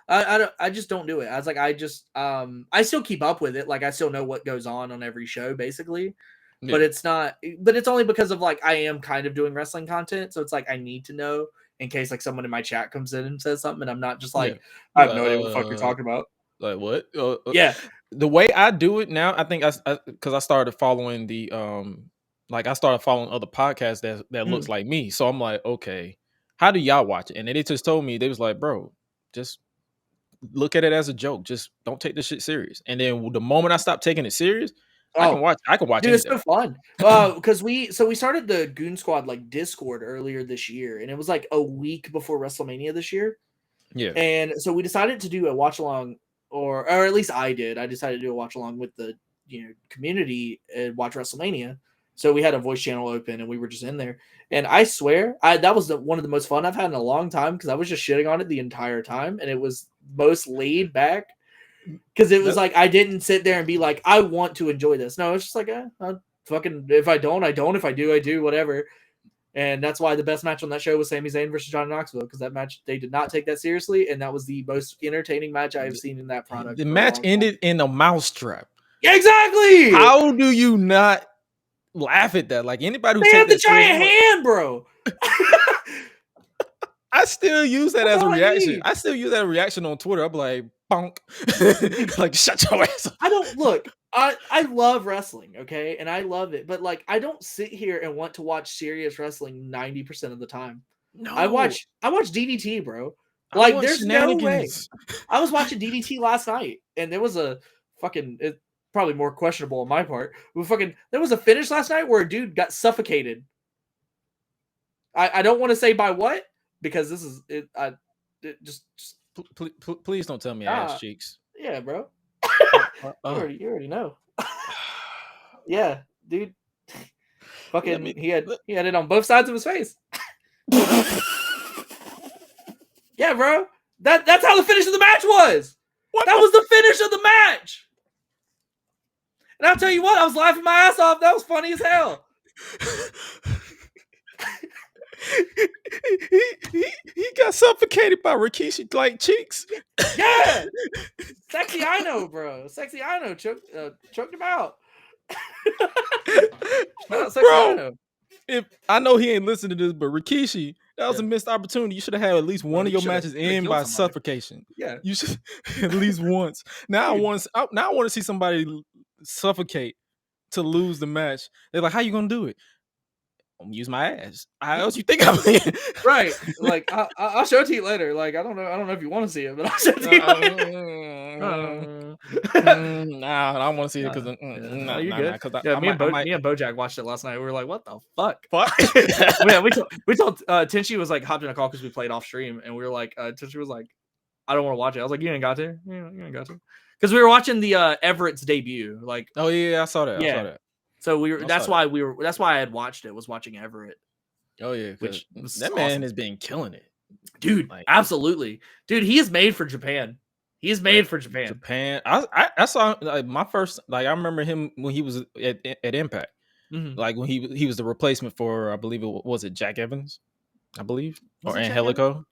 I just don't do it. I was like, I still keep up with it. Like I still know what goes on every show basically. Yeah. But it's only because of like I am kind of doing wrestling content. So it's like I need to know in case like someone in my chat comes in and says something and I'm not just like, I have no idea what the fuck you're talking about. Like what? Yeah. The way I do it now, I think because I started following the I started following other podcasts that looks like me. So I'm like, okay, how do y'all watch it? And they just told me, they was like, bro, just look at it as a joke. Just don't take this shit serious. And then the moment I stopped taking it serious, I can watch. Dude, it's so fun. Because we started the Goon Squad like Discord earlier this year, and it was like a week before WrestleMania this year. Yeah. And so we decided to do a watch along. Or at least I did. I decided to do a watch along with the community and watch WrestleMania. So we had a voice channel open and we were just in there. And I swear, that was one of the most fun I've had in a long time because I was just shitting on it the entire time, and it was most laid back because it was like I didn't sit there and be like, I want to enjoy this. No, it's just like, fucking if I don't, I don't. If I do, I do. Whatever. And that's why the best match on that show was Sami Zayn versus Johnny Knoxville, because that match, they did not take that seriously, and that was the most entertaining match I have seen in that product. The match ended in a mousetrap. Yeah, exactly! How do you not laugh at that? Like, anybody who they have the giant hand, bro! I still use that as a reaction. I still use that reaction on Twitter. I'm like, bonk. Like, shut your ass up. I don't, look, I love wrestling, okay? And I love it. But, like, I don't sit here and want to watch serious wrestling 90% of the time. No. I watch DDT, bro. Like, there's no way. I was watching DDT last night, and there was a fucking, it's probably more questionable on my part, but there was a finish last night where a dude got suffocated. I don't want to say by what, because this is, just please don't tell me ass cheeks. Yeah, bro. You already know. Yeah, dude. Fucking, he had it on both sides of his face. Yeah, bro. That's how the finish of the match was. That was the finish of the match. And I'll tell you what, I was laughing my ass off. That was funny as hell. he got suffocated by Rikishi like cheeks. Yeah. Sexy I know, bro. Sexy I know choked him out. Shout out Sexy I know. If I know he ain't listening to this, but Rikishi, that was a missed opportunity. You should have had at least one of your matches end by suffocation. Yeah, you should at least once. Now I want to see somebody suffocate to lose the match. They're like, "How you gonna do it?" I'm gonna use my ass. How else you think I'm playing? Right. Like I'll show it to you later. Like I don't know if you want to see it, but I'll show it to you later. Nah, I don't want to see it because you're good. Me and Bojack watched it last night. We were like, "What the fuck?" Yeah, we told Tenchi was like hopped in a call because we played off stream, and we were like, Tenchi was like, "I don't want to watch it." I was like, "You ain't got to. You ain't got to," because we were watching the Everett's debut. Like, oh yeah, I saw that. Yeah. I saw that. So we were. That's why I had watched it. Was watching Everett. Oh yeah, which that man has been killing it, dude. Like, absolutely, dude. He is made for Japan. He is made for Japan. Japan. I saw like my first. Like I remember him when he was at Impact. Mm-hmm. Like when he was the replacement for, I believe it was Jack Evans, I believe, or Angelico.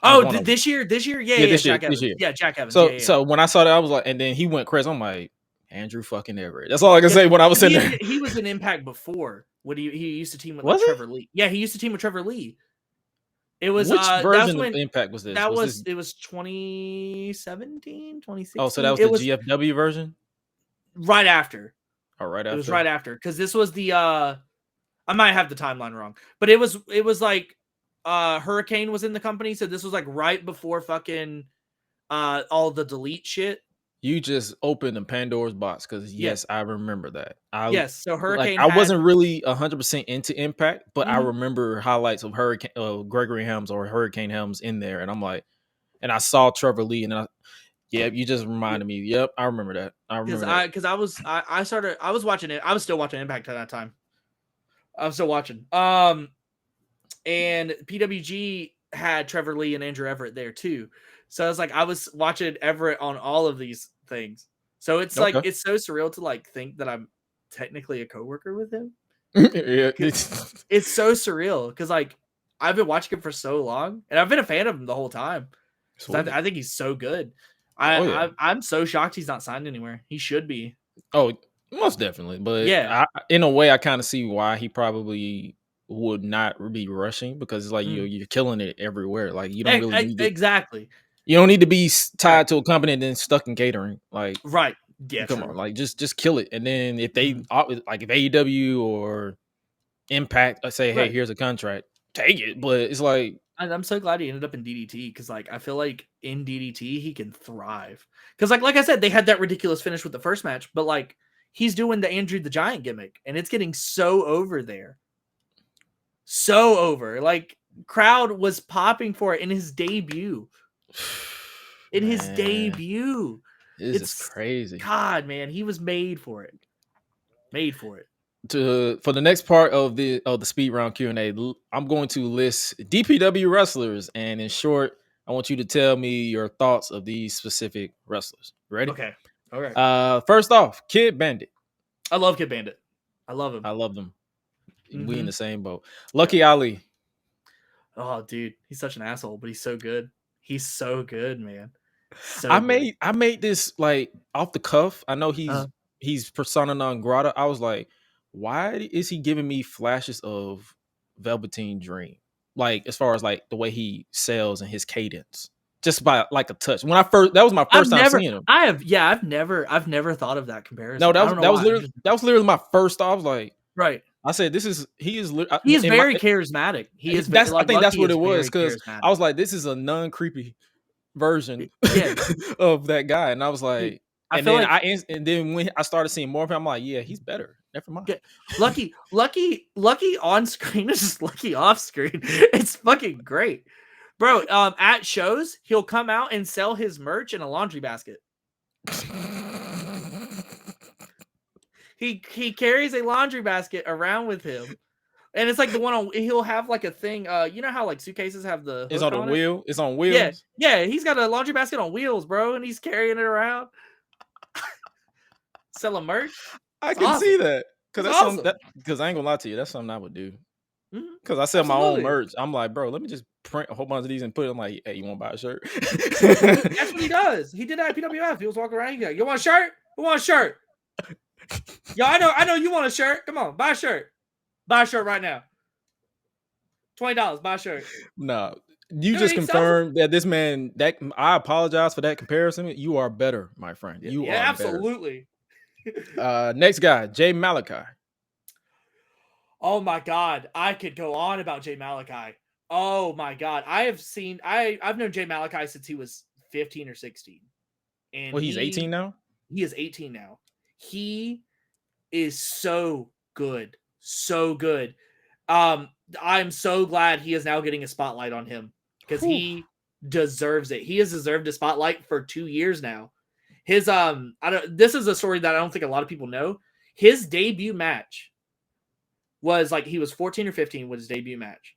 Oh, this year, yeah, Jack Evans. Yeah, Jack Evans. So when I saw that, I was like, and then he went crazy. I'm like, Andrew fucking Everett. That's all I can say when I was sitting there. He was in Impact before. When he used to team with Trevor Lee. Yeah, he used to team with Trevor Lee. It was which version of Impact was this? That was it was 2017, 2016. Oh, so that was the GFW version? Right after. Oh, right after. It was right after. Because this was the I might have the timeline wrong. But it was like Hurricane was in the company, so this was like right before fucking all the delete shit. You just opened the Pandora's box because yes, I remember that. So Hurricane. I wasn't really 100% into Impact, but I remember highlights of Gregory Helms or Hurricane Helms in there, and I'm like, and I saw Trevor Lee, and you just reminded me. Yep, I remember that. I remember because I was watching it. I was still watching Impact at that time. I was still watching. And PWG had Trevor Lee and Andrew Everett there too. So it's like I was watching Everett on all of these things. So it's like it's so surreal to like think that I'm technically a coworker with him. Yeah, it's so surreal because like I've been watching him for so long, and I've been a fan of him the whole time. I think he's so good. I'm so shocked he's not signed anywhere. He should be. Oh, most definitely. But yeah, in a way, I kind of see why he probably would not be rushing because it's like you're killing it everywhere. Like you don't really need exactly. You don't need to be tied to a company and then stuck in catering. Like right. Yeah. Come on. Like just kill it. And then if they like if AEW or Impact say, hey, here's a contract, take it. But it's like I'm so glad he ended up in DDT because like I feel like in DDT he can thrive. Because like I said, they had that ridiculous finish with the first match, but like he's doing the Andrew the Giant gimmick, and it's getting so over there. So over. Like crowd was popping for it in his debut. It's crazy. God, man, he was made for it. For the next part of the speed round Q&A, I'm going to list DPW wrestlers, and in short, I want you to tell me your thoughts of these specific wrestlers. Ready? Okay. All right. First off, Kid Bandit. I love Kid Bandit. I love him. I love them. We in the same boat. Lucky Ali. Oh, dude, he's such an asshole, but he's so good. He's so good, man. I made this like off the cuff. I know he's persona non grata. I was like, why is he giving me flashes of Velveteen Dream? Like as far as like the way he sells and his cadence, just by like a touch. That was my first time seeing him. I've never thought of that comparison. No, that was literally my first thought. I was like, right. I said, he is very charismatic. I think that's what it was because I was like, this is a non-creepy version of that guy, and I was like, and then when I started seeing more of him, I'm like, yeah, he's better. Never mind. Yeah. Lucky on screen is just Lucky off screen. It's fucking great, bro. At shows, he'll come out and sell his merch in a laundry basket. He carries a laundry basket around with him. And it's like the one on he'll have like a thing. You know how like suitcases have the It's hook on a on it? wheel. It's on Yeah, wheels. yeah. He's got a laundry basket on wheels, bro, and he's carrying it around, selling merch. I It's can awesome. see that because It's that's something awesome. because I ain't gonna lie to you. That's something I would do. Mhm. Because I sell my own Absolutely. merch. I'm like, bro, let me just print a whole bunch of these and put it. I'm like, hey, you want to buy a shirt? That's what he does. He did that at PWF. He was walking around. He's like, "You want a shirt? Who want a shirt? Yo, I know you want a shirt. Come on, buy a shirt. Buy a shirt right now. $20. Buy a shirt." No, you Dude, just he sells confirmed that this man. That I apologize for that comparison. You are better, my friend. You yeah, are absolutely. better. Next guy, Jay Malachi. Oh my god, I could go on about Jay Malachi. Oh my god, I've known Jay Malachi since he was 15 or 16, and Well, he's 18 now. He is 18 now. He is so good, so good. I'm so glad he is now getting a spotlight on him because he deserves it. He has deserved a spotlight for 2 years now. His this is a story that I don't think a lot of people know. His debut match was like he was 14 or 15 with his debut match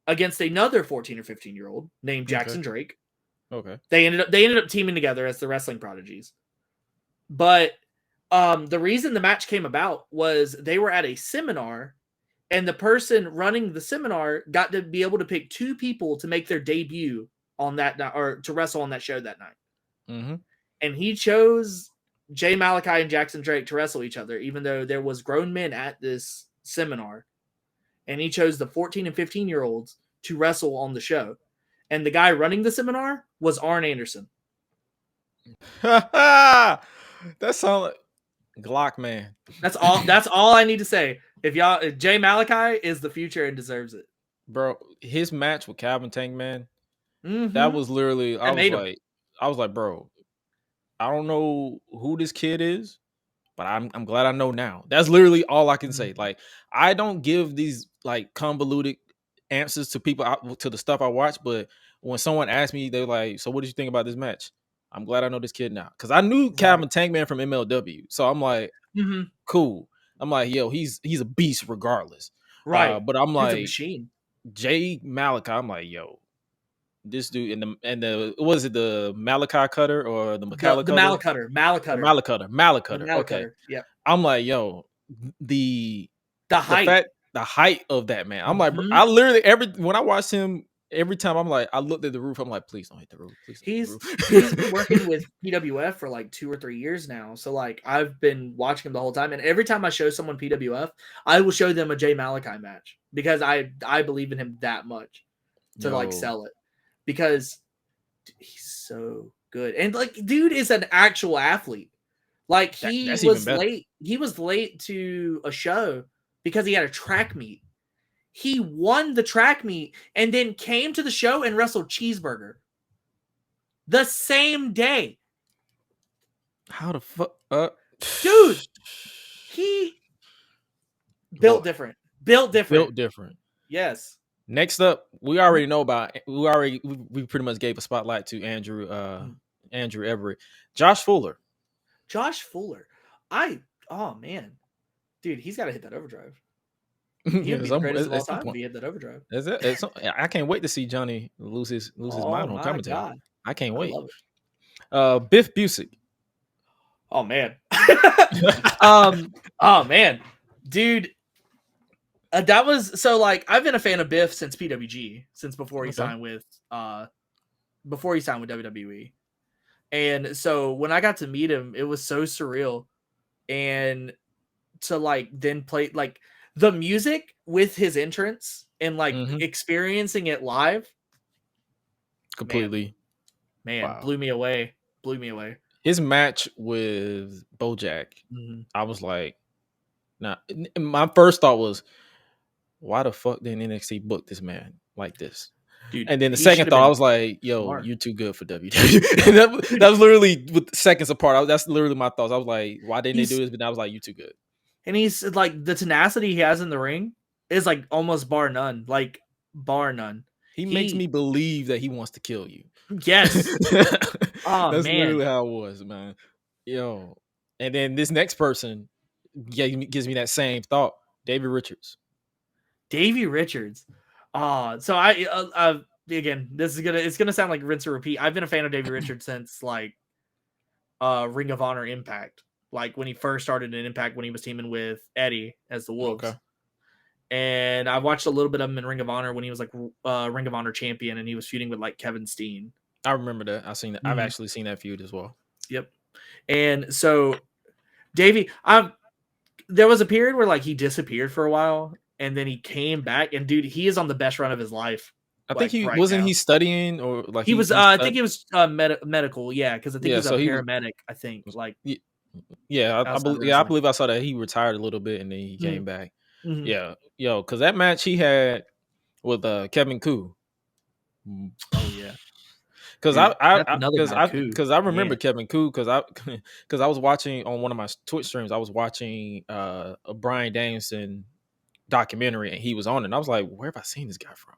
against another 14 or 15-year-old named Jackson Drake. Okay. They ended up teaming together as the Wrestling Prodigies. But the reason the match came about was they were at a seminar, and the person running the seminar got to be able to pick 2 people to make their debut on that night or to wrestle on that show that night. Mm-hmm. And he chose Jay Malachi and Jackson Drake to wrestle each other, even though there was grown men at this seminar. And he chose the 14 and 15-year-olds to wrestle on the show. And the guy running the seminar was Arn Anderson. That sounds like Glock man. That's all I need to say. If Jay Malachi is the future and deserves it. Bro, his match with Calvin Tank, man, Mm-hmm. that was literally I was like, bro, I don't know who this kid is, but I'm glad I know now. That's literally all I can say. Like, I don't give these like convoluted answers to people to the stuff I watch, but when someone asks me, they're like, "So what did you think about this match?" I'm glad I know this kid now because I knew Calvin Tankman from MLW, so I'm like, cool. I'm like, yo, he's a beast regardless, right? But I'm like, a machine. Jay Malachi. I'm like, yo, this dude and the was it the Malachi cutter or the Malachi cutter? Malacutter. Okay. Yeah. I'm like, yo, the height. The height of that man. I'm like, I literally when I watched him every time, I'm like, I looked at the roof. I'm like, please don't hit the roof. Please don't hit the roof. He's been working with PWF for like 2 or 3 years now. So like I've been watching him the whole time. And every time I show someone PWF, I will show them a Jay Malachi match because I believe in him that much to like sell it because he's so good. And like, dude is an actual athlete. Like he was late. He was late to a show because he had a track meet. He won the track meet and then came to the show and wrestled Cheeseburger the same day. How the fuck? Dude, he built different. Built different. Yes. Next up, we already know about. We pretty much gave a spotlight to Andrew Everett, Josh Fuller. Oh man, dude, he's got to hit that overdrive. He'd be the greatest of all time if he hit that overdrive. Is it? I can't wait to see Johnny lose his mind on commentary. God. I can't wait. Biff Busick. Oh man. Oh man, dude. That was so like I've been a fan of Biff since PWG, since before he signed with WWE. And so when I got to meet him, it was so surreal. And to like then play like the music with his entrance and like experiencing it live. Completely. Man, wow. Blew me away. His match with Bojack, I was like, nah, my first thought was, why the fuck didn't NXT book this man like this? Dude, and then the second thought, I was like, yo, smart. You're too good for WWE. that was literally with seconds apart. That's literally my thoughts. I was like, why didn't they do this? But I was like, you're too good. And he's like, the tenacity he has in the ring is like almost bar none. He makes me believe that he wants to kill you. Yes. That's literally how it was, man. Yo. And then this next person, gives me that same thought. David Richards. Davey Richards. So again, it's gonna sound like rinse and repeat. I've been a fan of Davey Richards since like Ring of Honor Impact, like when he first started in Impact when he was teaming with Eddie as the Wolves. Okay. And I watched a little bit of him in Ring of Honor when he was like Ring of Honor champion, and he was feuding with like Kevin Steen. I remember that. I've seen that. I've actually seen that feud as well. Yep. And so Davey, there was a period where like he disappeared for a while, and then he came back, and dude, he is on the best run of his life. I think he wasn't he studying or like he was. I think he was medical. Yeah, because I think he's a paramedic. I think like I believe I saw that he retired a little bit and then he came back. Mm-hmm. Yeah, because that match he had with Kevin Koo. Oh yeah. Because I remember Kevin Koo because I was watching on one of my Twitch streams. I was watching a Bryan Danielson documentary and he was on it. And I was like, where have I seen this guy from?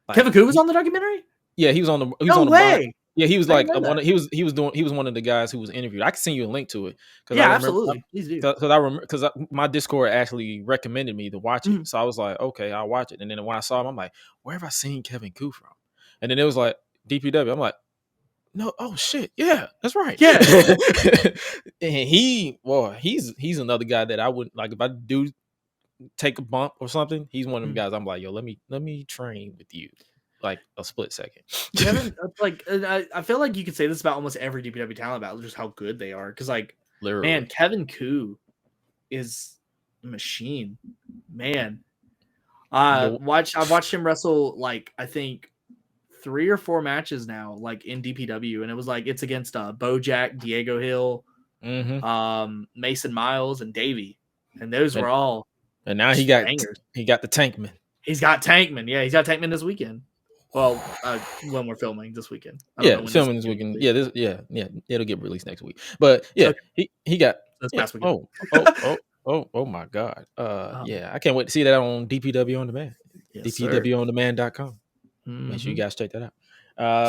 Like, Kevin Koo was on the documentary? Yeah, he was on the. No way. Yeah, he was like he was one of the guys who was interviewed. I can send you a link to it. Absolutely. Please do. Because I remember my Discord actually recommended me to watch it, so I was like, okay, I'll watch it. And then when I saw him, I'm like, where have I seen Kevin Koo from? And then it was like DPW. I'm like, no, oh shit, yeah, that's right. Yeah. And he's another guy that I would like if I do take a bump or something. He's one of them guys. I'm like, yo, let me train with you. Like a split second. Kevin, like I feel like you could say this about almost every DPW talent about just how good they are. Because like, literally, man, Kevin Koo is a machine. Man, I've watched him wrestle like I think 3 or 4 matches now, like in DPW, and it was like it's against Bojack, Diego Hill, Mason Miles, and Davey, and those were all. And now he got the Tankman. He's got Tankman. Yeah, he's got Tankman this weekend. Well, when we're filming this weekend. Filming this weekend. Yeah, it'll get released next week. But yeah, he got this past weekend. Oh my God. I can't wait to see that on DPW on demand. Yes, DPWondemand.com. Make sure you guys check that out.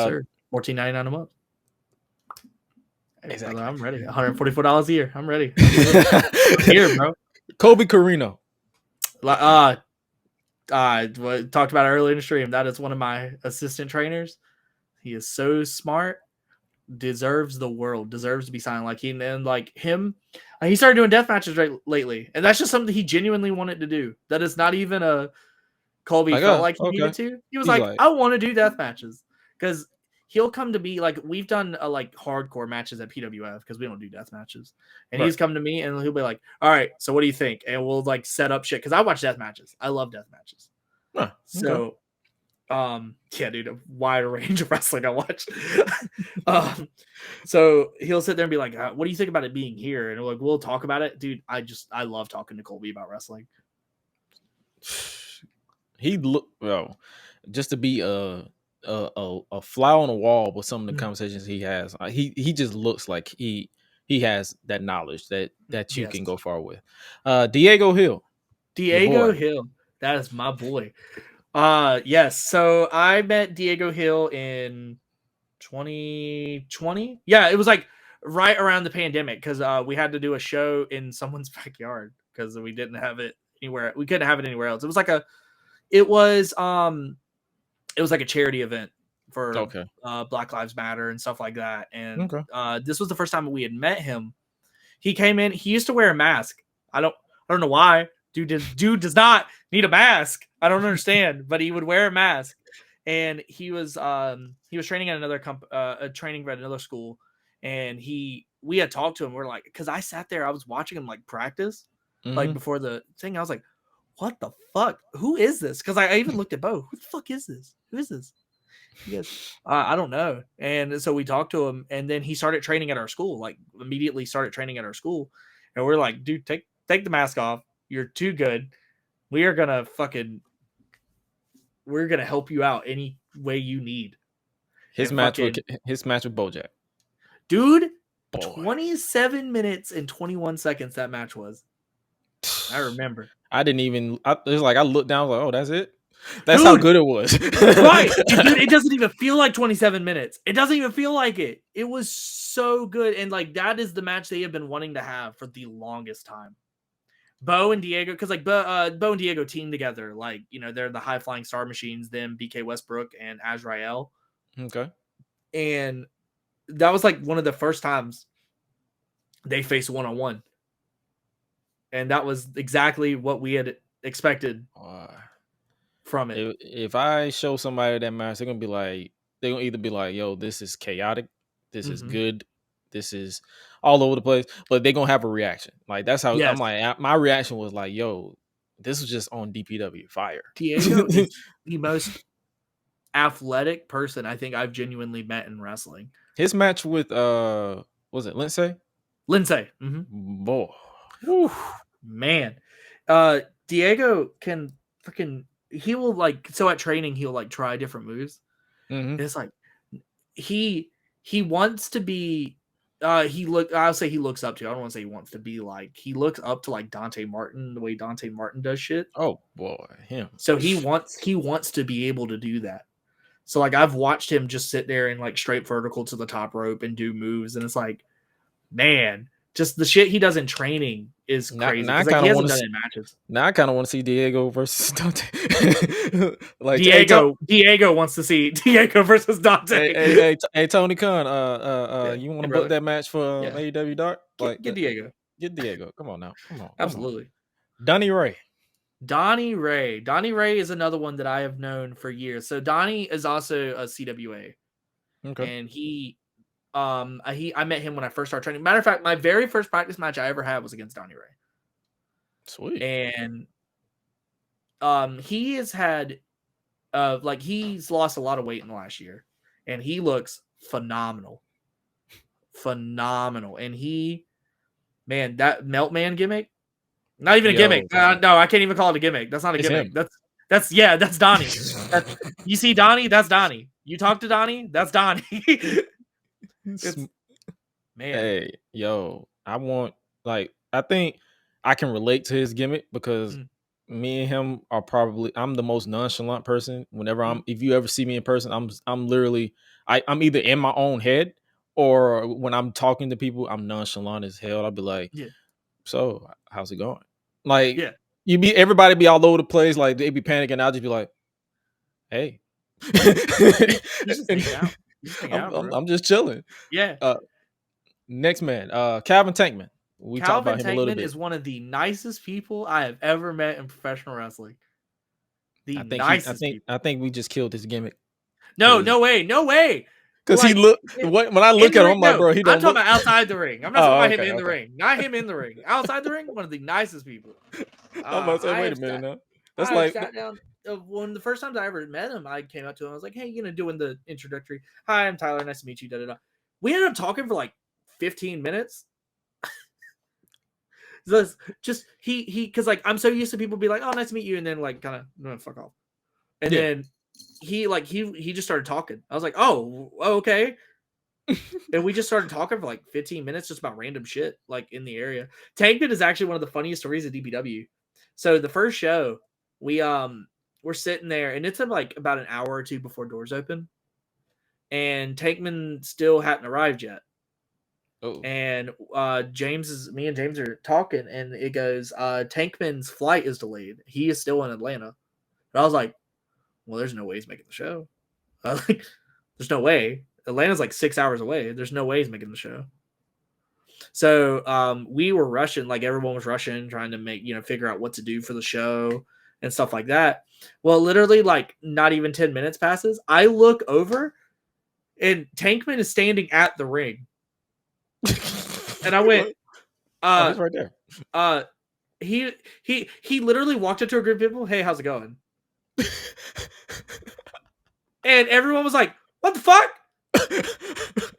Sir, $14.99 a month. Exactly. I'm ready. $144 a year. I'm ready. I'm here, bro. Kobe Carino. Talked about it earlier in the stream. That is one of my assistant trainers. He is so smart. Deserves the world. Deserves to be signed like him. And like him, he started doing death matches lately, and that's just something he genuinely wanted to do. That is not even a Colby felt like he needed to. He was like, I want to do death matches because he'll come to me like we've done like hardcore matches at PWF because we don't do death matches, and he's come to me and he'll be like, all right, so what do you think? And we'll like set up shit because I watch death matches. I love death matches. So dude, a wide range of wrestling I watch. So he'll sit there and be like, what do you think about it being here? And like we'll talk about it. Dude, I love talking to Colby about wrestling. He just to be a fly on the wall with some of the conversations he has. He just looks like he has that knowledge that you can go far with. Diego Hill. Hill. That is my boy. Yes. So I met Diego Hill in 2020. Yeah, it was like right around the pandemic because we had to do a show in someone's backyard because we didn't have it anywhere. We couldn't have it anywhere else. It was like a charity event for Black Lives Matter and stuff like that. And this was the first time we had met him. He came in. He used to wear a mask. I don't know why. Dude does not need a mask. I don't understand, but he would wear a mask. And he was training at another training at another school. And we had talked to him. We're like, because I sat there, I was watching him like practice, like before the thing. I was like, what the fuck? Who is this? Because I even looked at Bo. Who the fuck is this? Who is this? He goes, I don't know. And so we talked to him, and then he started training at our school. Like immediately started training at our school, and we're like, dude, take the mask off. You're too good. We're gonna help you out any way you need. His match with Bojack, dude. 27 minutes and 21 seconds that match was. I remember. It was like I looked down, I was like, oh, that's it? That's how good it was. Right. It doesn't even feel like 27 minutes. It doesn't even feel like it. It was so good. And like that is the match they have been wanting to have for the longest time. Bo and Diego, because like Bo and Diego team together, like they're the High Flying Star Machines, them BK Westbrook and Azrael, Okay. and that was like one of the first times they faced 1-on-1, and that was exactly what we had expected from it. If I show somebody that match, they're gonna either be like, "Yo, this is chaotic, this is good, this is all over the place," but they're gonna have a reaction. Like that's how I'm like. My reaction was like, "Yo, this was just on DPW fire." Diego is the most athletic person I think I've genuinely met in wrestling. His match with was it Lindsay? Lindsay, boy, man, Diego can fucking. He will at training he'll try different moves. And it's like he wants to be. I'll say he looks up to. I don't want to say he wants to be like. He looks up to like Dante Martin, the way Dante Martin does shit. Oh boy, him. So he wants to be able to do that. So like I've watched him just sit there and like straight vertical to the top rope and do moves, and it's like, man, just the shit he does in training is crazy. Now I he hasn't done it in matches. Now I kind of want to see Diego versus Dante. Like Diego wants to see Diego versus Dante. Hey, Tony Khan, you want to book that match for AEW Dark? Like get Diego. Get Diego. Come on now. Come on. Absolutely. Donnie Ray. Donnie Ray is another one that I have known for years. So Donnie is also a CWA. Okay. And I met him when I first started training. Matter of fact, my very first practice match I ever had was against Donnie Ray. Sweet. And he has had he's lost a lot of weight in the last year, and he looks phenomenal. And that Meltman gimmick, not even a gimmick. No, I can't even call it a gimmick. That's not a gimmick. Him. That's Donnie. You see Donnie? That's Donnie. You talk to Donnie? That's Donnie. Man. Hey, yo, I think I can relate to his gimmick because me and him are I'm the most nonchalant person. Whenever if you ever see me in person, I'm literally I'm either in my own head or when I'm talking to people, I'm nonchalant as hell. I'll be like, so how's it going? Like, everybody be all over the place, like they be panicking. I'll just be like, hey. I'm just chilling. Yeah. Next man, Calvin Tankman. We talked about him a little bit. Is one of the nicest people I have ever met in professional wrestling. I think we just killed his gimmick. No way. Because when I look at him, I'm like, bro, he don't. I'm talking about outside the ring. I'm not talking about him in the ring. Not him in the ring. Outside the ring, one of the nicest people. I'm about to say, wait a minute now. That's sat down. When the first time I ever met him, I came up to him. I was like, hey, doing the introductory. Hi, I'm Tyler. Nice to meet you. Da, da, da. We ended up talking for like 15 minutes. Just because like I'm so used to people be like, oh, nice to meet you, and then like kind of no, fuck off. And then he just started talking. I was like, oh, okay. And we just started talking for like 15 minutes just about random shit like in the area. Tankman is actually one of the funniest stories of DPW. So the first show, we're sitting there, and it's like about an hour or two before doors open, and Tankman still hadn't arrived yet. Oh. And me and James are talking, and it goes, Tankman's flight is delayed. He is still in Atlanta. And I was like, well, there's no way he's making the show. There's no way. Atlanta's like 6 hours away. There's no way he's making the show. So we were rushing, like everyone was rushing, trying to figure out what to do for the show and stuff like that. Well, literally like not even 10 minutes passes. I look over and Tankman is standing at the ring. And I went, he's right there. He literally walked up to a group of people. Hey, how's it going? And everyone was like, what the fuck?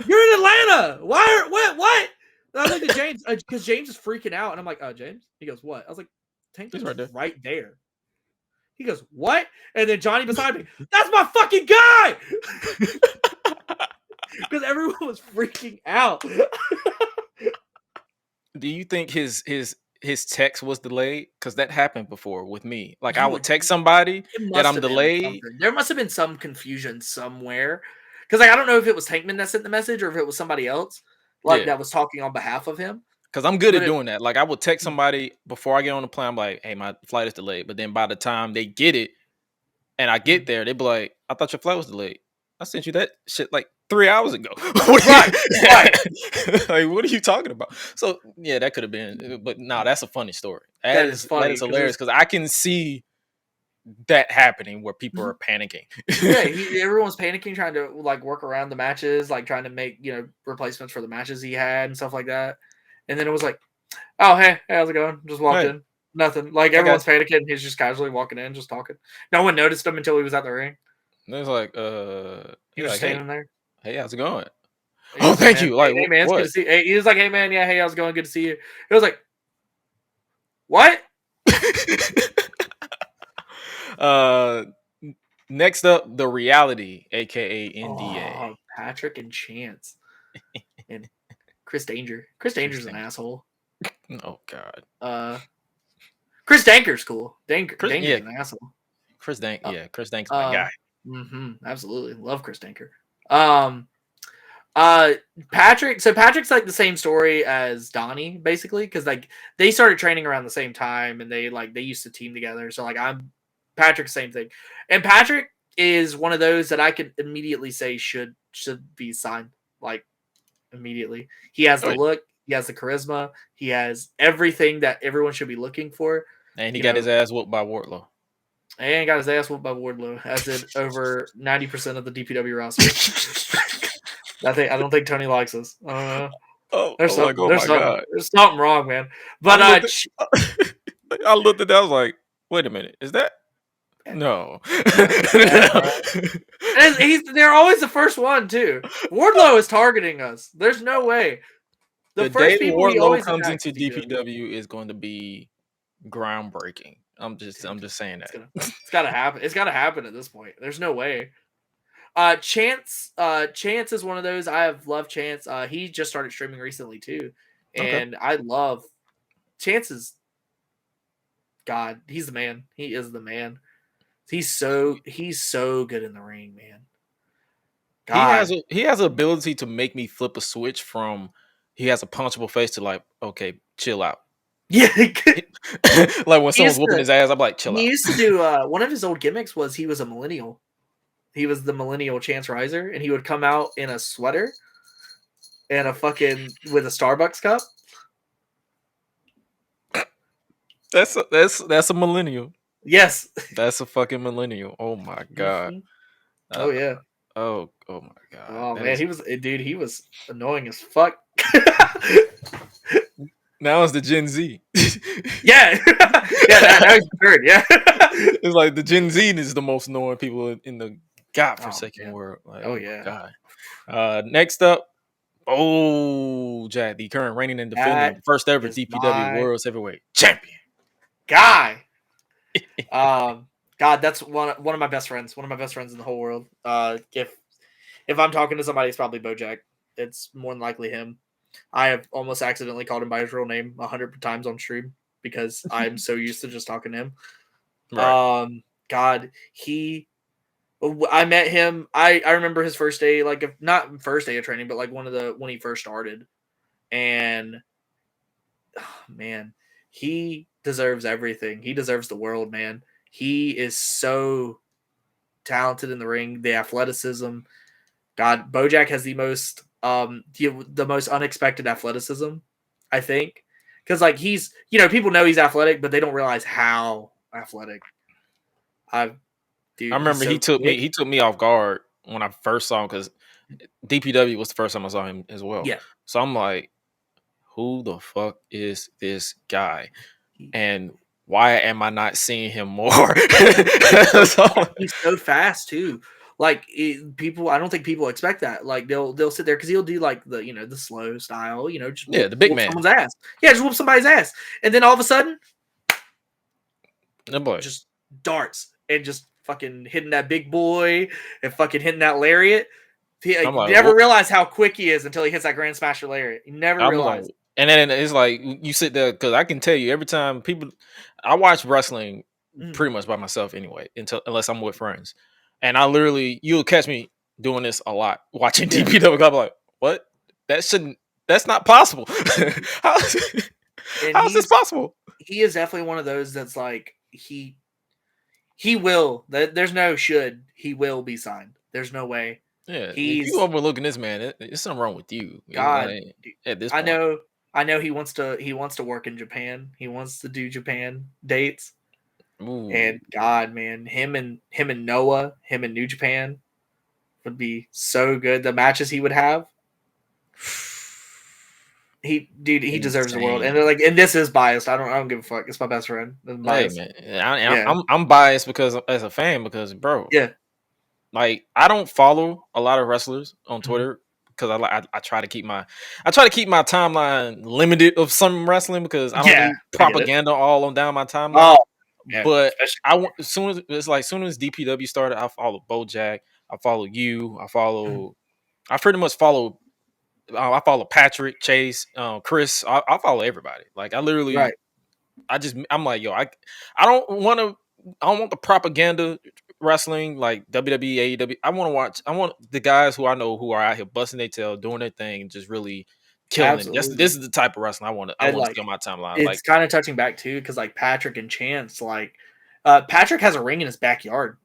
You're in Atlanta. What? And I looked at James because James is freaking out. And I'm like, James? He goes, what? I was like, Tankman's right there. He goes, what? And then Johnny beside me, that's my fucking guy! Because everyone was freaking out. Do you think his text was delayed? Because that happened before with me. Like I would text somebody that I'm delayed. There must have been some confusion somewhere. Because like I don't know if it was Tankman that sent the message or if it was somebody else that was talking on behalf of him. Because I'm good at doing that. Like I will text somebody before I get on the plane. I'm like, hey, my flight is delayed. But then by the time they get it and I get there, they be like, I thought your flight was delayed. I sent you that shit like 3 hours ago. Right. Like, what are you talking about? So yeah, that could have been. But no, that's a funny story. That is funny. That is hilarious because I can see that happening where people are panicking. Yeah, everyone's panicking, trying to like work around the matches, like trying to make replacements for the matches he had and stuff like that. And then it was like, oh hey, how's it going? Just walked in, nothing. Like everyone's panicking. He's just casually walking in, just talking. No one noticed him until he was at the ring. And it was like, he was like, standing there. Hey, how's it going? Oh, thank you. Like, hey man, it's what? good to see. Hey, he was like, hey man, yeah, hey, how's it going? Good to see you. It was like, what? Next up, the reality, aka NDA. Oh, Patrick and Chance and Chris Danger. Chris Danger's an asshole. Oh god. Chris Danker's cool. Danger's an asshole. Chris Dank's my guy. Absolutely love Chris Danker. Patrick's like the same story as Donnie basically, because like they started training around the same time and they used to team together. So like Patrick, same thing. And Patrick is one of those that I could immediately say should be signed, like immediately. He has the look, he has the charisma, he has everything that everyone should be looking for. And he got his ass whooped by Wardlow. And got his ass whooped by Wardlow, as did over 90% of the DPW roster. I don't think Tony likes us. I don't know. There's something wrong, man. But I looked at that, I was like, wait a minute, is that? No. They're always the first one too. Wardlow is targeting us. There's no way. The first day Wardlow comes into DPW is going to be groundbreaking. I'm just saying that. It's gotta happen. It's gotta happen at this point. There's no way. Chance is one of those. I have loved Chance. He just started streaming recently too. And I love Chance's God. He's the man. He is the man. He's so good in the ring, man. God. He has an ability to make me flip a switch from he has a punchable face to like, okay, chill out. Yeah. Like when someone's whooping his ass, I'm like, chill out. He used to do one of his old gimmicks was he was a millennial. He was the millennial Chance Riser, and he would come out in a sweater and with a Starbucks cup. That's a millennial. Yes. That's a fucking millennial. Oh my god. Oh yeah. Oh my god. Oh man, he was annoying as fuck. Now it's the Gen Z. Yeah. That was third. Yeah. It's like the Gen Z is the most annoying people in the godforsaken world. Like, oh yeah. God. Next up, Jack, the current reigning and defending first ever DPW World Heavyweight Champion. Guy. God, that's one of my best friends. One of my best friends in the whole world. If I'm talking to somebody, it's probably Bojack. It's more than likely him. I have almost accidentally called him by his real name 100 times on stream because I'm so used to just talking to him. Right. God, I met him. I remember his first day, like not first day of training, but like when he first started. And man, he deserves everything. He deserves the world, man. He is so talented in the ring, the athleticism. God, Bojack has the most unexpected athleticism, I think. Because like he's, people know he's athletic, but they don't realize how athletic. I remember he took me off guard when I first saw him because DPW was the first time I saw him as well. Yeah. So I'm like, who the fuck is this guy? And why am I not seeing him more? He's so fast too. Like people, I don't think people expect that. Like they'll sit there because he'll do like the the slow style, just the big man, someone's ass. Yeah, just whoop somebody's ass, and then all of a sudden, just darts and just fucking hitting that big boy and fucking hitting that lariat. He never realized how quick he is until he hits that Grand Smasher lariat. You never realized. And then it's like you sit there because I can tell you every time I watch wrestling pretty much by myself anyway, unless I'm with friends. And you'll catch me doing this a lot, watching DPW. I'm like, what? That shouldn't That's not possible. how, And how is this possible? he is definitely one of those that's like he will. There's no should. He will be signed. There's no way. Yeah, if you He's overlooking this man, there's something wrong with you. God. At this I point, know. I know he wants to work in Japan. He wants to do Japan dates. Ooh. And God, man, him and Noah, him and New Japan would be so good. The matches he would have. He deserves the world. And they're like, and this is biased. I don't give a fuck. It's my best friend. Hey man, I'm biased because as a fan because bro, yeah, like I don't follow a lot of wrestlers on Twitter because I try to keep my timeline limited of some wrestling because I don't need propaganda all on down my timeline. Oh, yeah, but I want as soon as DPW started, I follow BoJack, I follow you, I pretty much follow. I follow Patrick, Chase, Chris. I follow everybody. Like I literally, right. I'm like, yo, I don't want to. I don't want the propaganda wrestling like WWE, AEW. I want the guys who I know who are out here busting their tail, doing their thing, and just really killing it. This is the type of wrestling I want to. See on my timeline. It's kind of touching back too, because like Patrick and Chance, like Patrick has a ring in his backyard.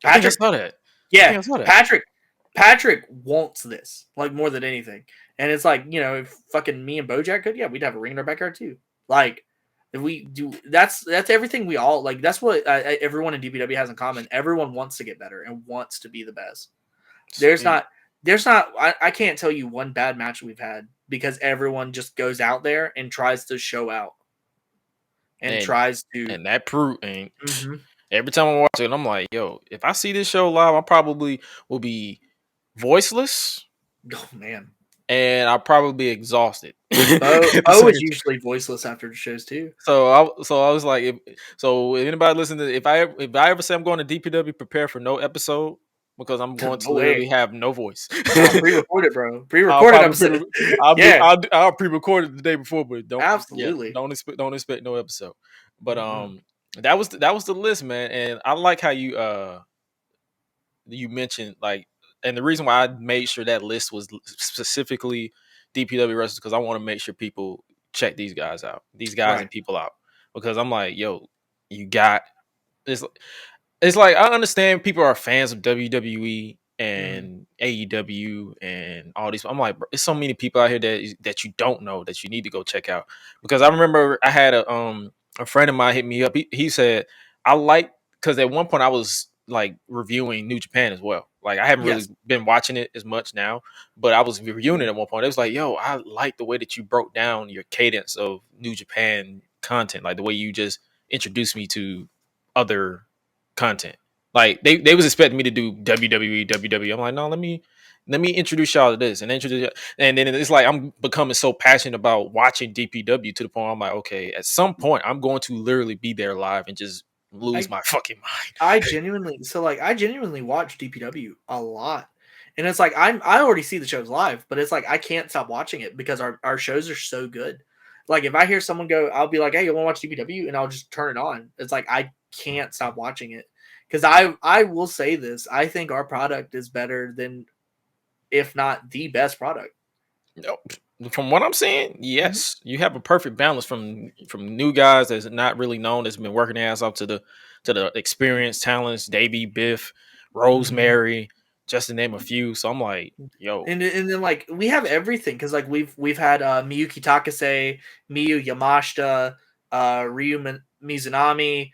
I saw that. Yeah, Patrick wants this like more than anything, and it's like if fucking me and BoJack could, we'd have a ring in our backyard too. Like if we do, that's everything we all like. That's what everyone in DPW has in common. Everyone wants to get better and wants to be the best. There's not. I can't tell you one bad match we've had because everyone just goes out there and tries to show out and tries to. And that proof ain't. Every time I watch it, I'm like, yo, if I see this show live, I probably will be voiceless. Oh man. And I'll probably be exhausted. Bo is usually voiceless after the shows too. So I was like, if anybody listen to, if I ever say I'm going to DPW, prepare for no episode because I'm going to literally have no voice. Pre-record it, bro. Pre-recorded episode. I'll pre-record it the day before, but don't expect no episode. But that was the list, man, and I like how you mentioned like. And the reason why I made sure that list was specifically DPW wrestlers because I want to make sure people check these guys and people out because I'm like, yo, you got this. It's like I understand people are fans of WWE and AEW and all these. I'm like, bro, there's so many people out here that you don't know that you need to go check out because I remember I had a friend of mine hit me up. He said I like because at one point I was like reviewing New Japan as well. Like I haven't really been watching it as much now, but I was reviewing it at one point. It was like, yo, I like the way that you broke down your cadence of New Japan content, like the way you just introduced me to other content. Like they was expecting me to do WWE, WWE. I'm like, no, let me introduce y'all to this and and then it's like I'm becoming so passionate about watching DPW to the point I'm like, okay, at some point I'm going to literally be there live and just lose my fucking mind. I genuinely watch DPW a lot. And it's like I already see the shows live, but it's like I can't stop watching it because our shows are so good. Like if I hear someone go, I'll be like, hey, you want to watch DPW? And I'll just turn it on. It's like I can't stop watching it. Because I will say this, I think our product is better than, if not the best product. From what I'm saying, yes, you have a perfect balance from new guys that's not really known, that's been working their ass off to the experienced talents, Davey, Biff, Rosemary, just to name a few. So I'm like, yo, and then like we have everything because like we've had Miyuki Takase, Miyu Yamashita, Ryu Mizunami,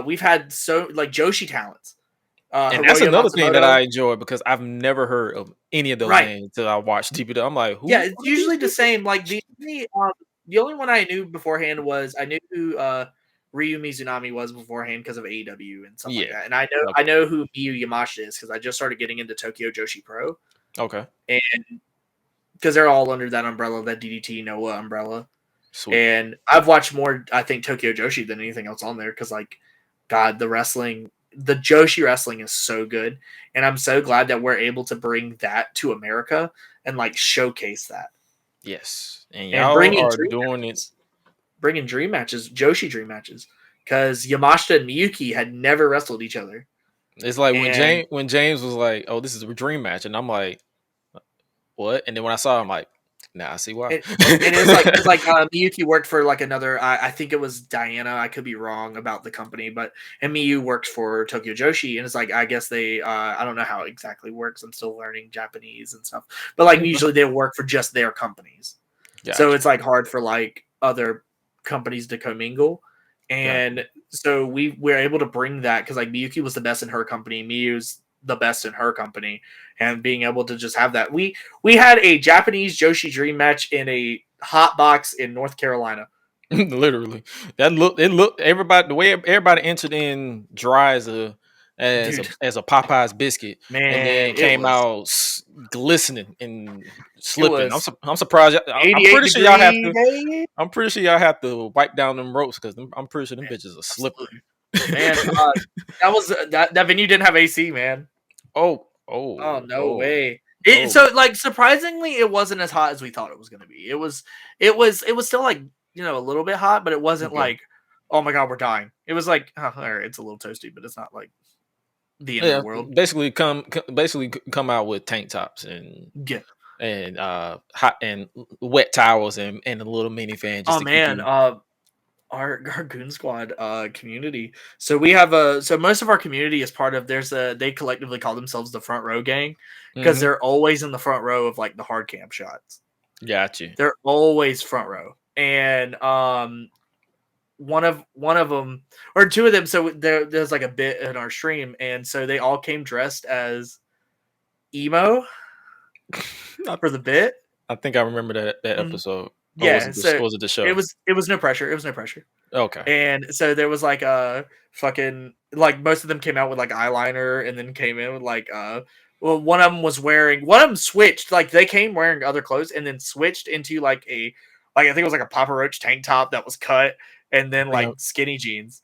we've had so like Joshi talents. And that's another thing that I enjoy because I've never heard of any of those names until I watched DPW. I'm like, who? Yeah, it's usually the same. Like the only one I knew beforehand was I knew who Ryu Mizunami was beforehand because of AEW and stuff like that. And I know who Miyu Yamashita is because I just started getting into Tokyo Joshi Pro. Okay. And because they're all under that umbrella, that DDT Noah umbrella. Sweet. And I've watched more, I think, Tokyo Joshi than anything else on there because, like, God, the Joshi wrestling is so good. And I'm so glad that we're able to bring that to America and, like, showcase that. Yes. And y'all are doing it. Bringing dream matches, Joshi dream matches. Because Yamashita and Miyuki had never wrestled each other. It's like when James was like, oh, this is a dream match. And I'm like, what? And then when I saw him, I'm like, Now I see why. And it's like Miyuki worked for like another. I think it was Diana. I could be wrong about the company, but and Miyu worked for Tokyo Joshi, and it's like I guess they. I don't know how it exactly works. I'm still learning Japanese and stuff, but like usually they work for just their companies. Gotcha. So it's like hard for like other companies to commingle, and so we're able to bring that because like Miyuki was the best in her company, Miyu's the best in her company, and being able to just have that. We had a Japanese Joshi Dream match in a hot box in North Carolina. Literally, it looked everybody the way everybody entered in dry as a Popeye's biscuit, man, and then came out glistening and slipping. I'm surprised. I'm pretty sure y'all have to. Day. I'm pretty sure y'all have to wipe down them ropes because I'm pretty sure them bitches are slippery. Man, that was that venue didn't have AC, man. Oh no way. So like surprisingly, it wasn't as hot as we thought it was going to be. It was still like a little bit hot, but it wasn't like, oh my god, we're dying. It was like, it's a little toasty, but it's not like the end of the world. Basically, come out with tank tops and hot and wet towels and a little mini fan. Just our Goon Squad community. So we have most of our community is part of they collectively call themselves the Front Row Gang because they're always in the front row of like the hard cam shots. Got you. They're always front row. And one of them or two of them, so there's like a bit in our stream, and so they all came dressed as emo for the bit. I think I remember that episode. Yeah, was it the show? It was no pressure. It was no pressure. Okay. And so there was like a fucking like most of them came out with like eyeliner and then came in with like one of them switched, like they came wearing other clothes and then switched into like I think it was like a Papa Roach tank top that was cut and then like skinny jeans.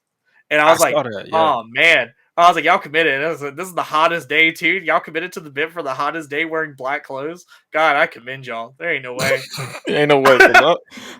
And I was oh man. I was like, y'all committed. This is the hottest day, too. Y'all committed to the bit for the hottest day wearing black clothes. God, I commend y'all. There ain't no way. Ain't no way.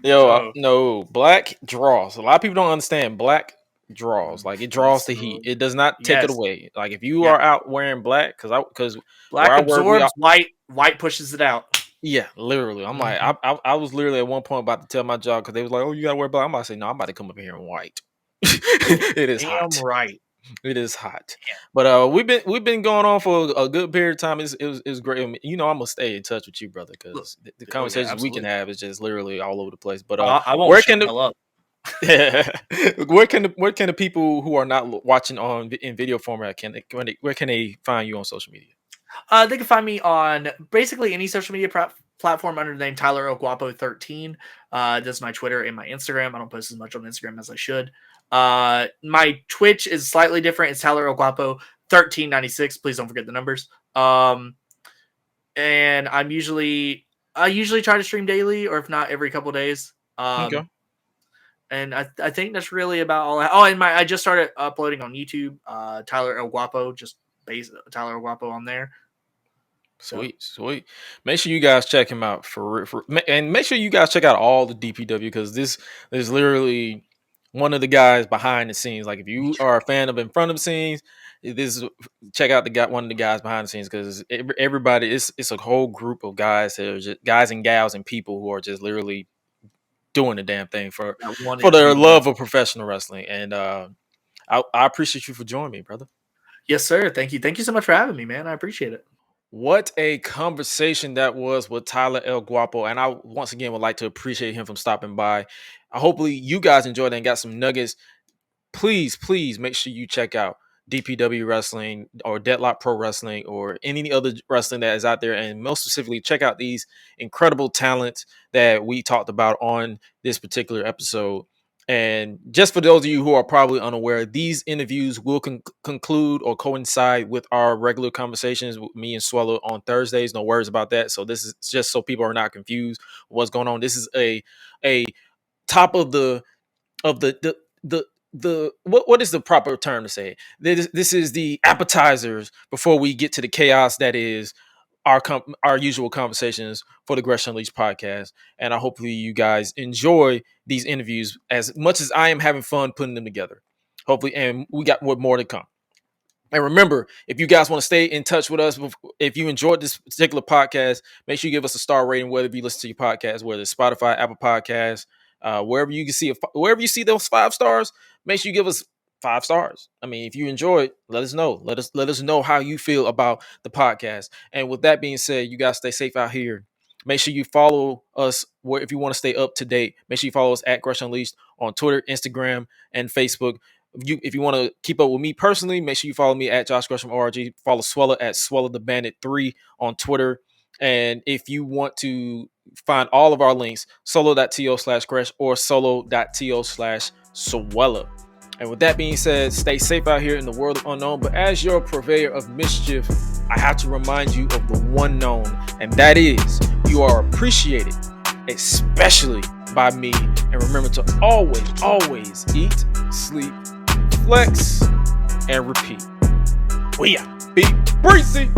No, black draws. A lot of people don't understand black draws. Like it draws the heat. It does not take it away. Like if you are out wearing black, because black absorbs, white pushes it out. Yeah, literally. I'm like, I was literally at one point about to tell my job because they was like, oh, you gotta wear black. I'm about to say, no, I'm about to come up here in white. It is hot. Right. It is hot, but we've been going on for a good period of time. It was great. I'm gonna stay in touch with you, brother, because the conversations we can have is just literally all over the place. But I won't where can the people who are not watching in video format where can they find you on social media? They can find me on basically any social media platform under the name Tyler ElGuapo 13. That's my Twitter and my Instagram. I don't post as much on Instagram as I should. My Twitch is slightly different. It's Tyler ElGuapo 1396. Please don't forget the numbers. And I usually try to stream daily, or if not, every couple days. And I think that's really about all. I just started uploading on YouTube. Tyler ElGuapo, just base Tyler ElGuapo on there. Sweet. Make sure you guys check him out and make sure you guys check out all the DPW because this is literally one of the guys behind the scenes. Like if you are a fan of in front of the scenes, check out one of the guys behind the scenes because everybody it's a whole group of guys that are just guys and gals and people who are just literally doing the damn thing for their love of professional wrestling. And I appreciate you for joining me, brother. Yes, sir. Thank you. Thank you so much for having me, man. I appreciate it. What a conversation that was with Tyler ElGuapo. And I once again would like to appreciate him from stopping by. Hopefully you guys enjoyed it and got some nuggets. Please make sure you check out DPW Wrestling or Deadlock Pro Wrestling or any other wrestling that is out there. And most specifically, check out these incredible talents that we talked about on this particular episode. And just for those of you who are probably unaware, these interviews will conclude or coincide with our regular conversations with me and Swallow on Thursdays. No worries about that. So this is just so people are not confused what's going on. This is a top of the what is the proper term to say? This is the appetizers before we get to the chaos that is our usual conversations for the Gresh Unleashed podcast. And I hopefully you guys enjoy these interviews as much as I am having fun putting them together. Hopefully, and we got more to come. And remember, if you guys want to stay in touch with us, if you enjoyed this particular podcast, make sure you give us a star rating, whether you listen to your podcast, whether it's Spotify, Apple Podcasts, wherever you see those 5 stars, make sure you give us 5 stars. I mean, if you enjoyed, let us know. Let us know how you feel about the podcast. And with that being said, you guys stay safe out here. Make sure you follow us if you want to stay up to date. Make sure you follow us at Gresh Unleashed on Twitter, Instagram, and Facebook. If you want to keep up with me personally, make sure you follow me at Josh Gresham ORG. Follow Swella at Swella the Bandit 3 on Twitter. And if you want to find all of our links, solo.to/Gresh or solo.to/Swella. And with that being said, stay safe out here in the world of unknown. But as your purveyor of mischief, I have to remind you of the one known, and that is you are appreciated, especially by me. And remember to always eat, sleep, flex, and repeat. We out. Be breezy.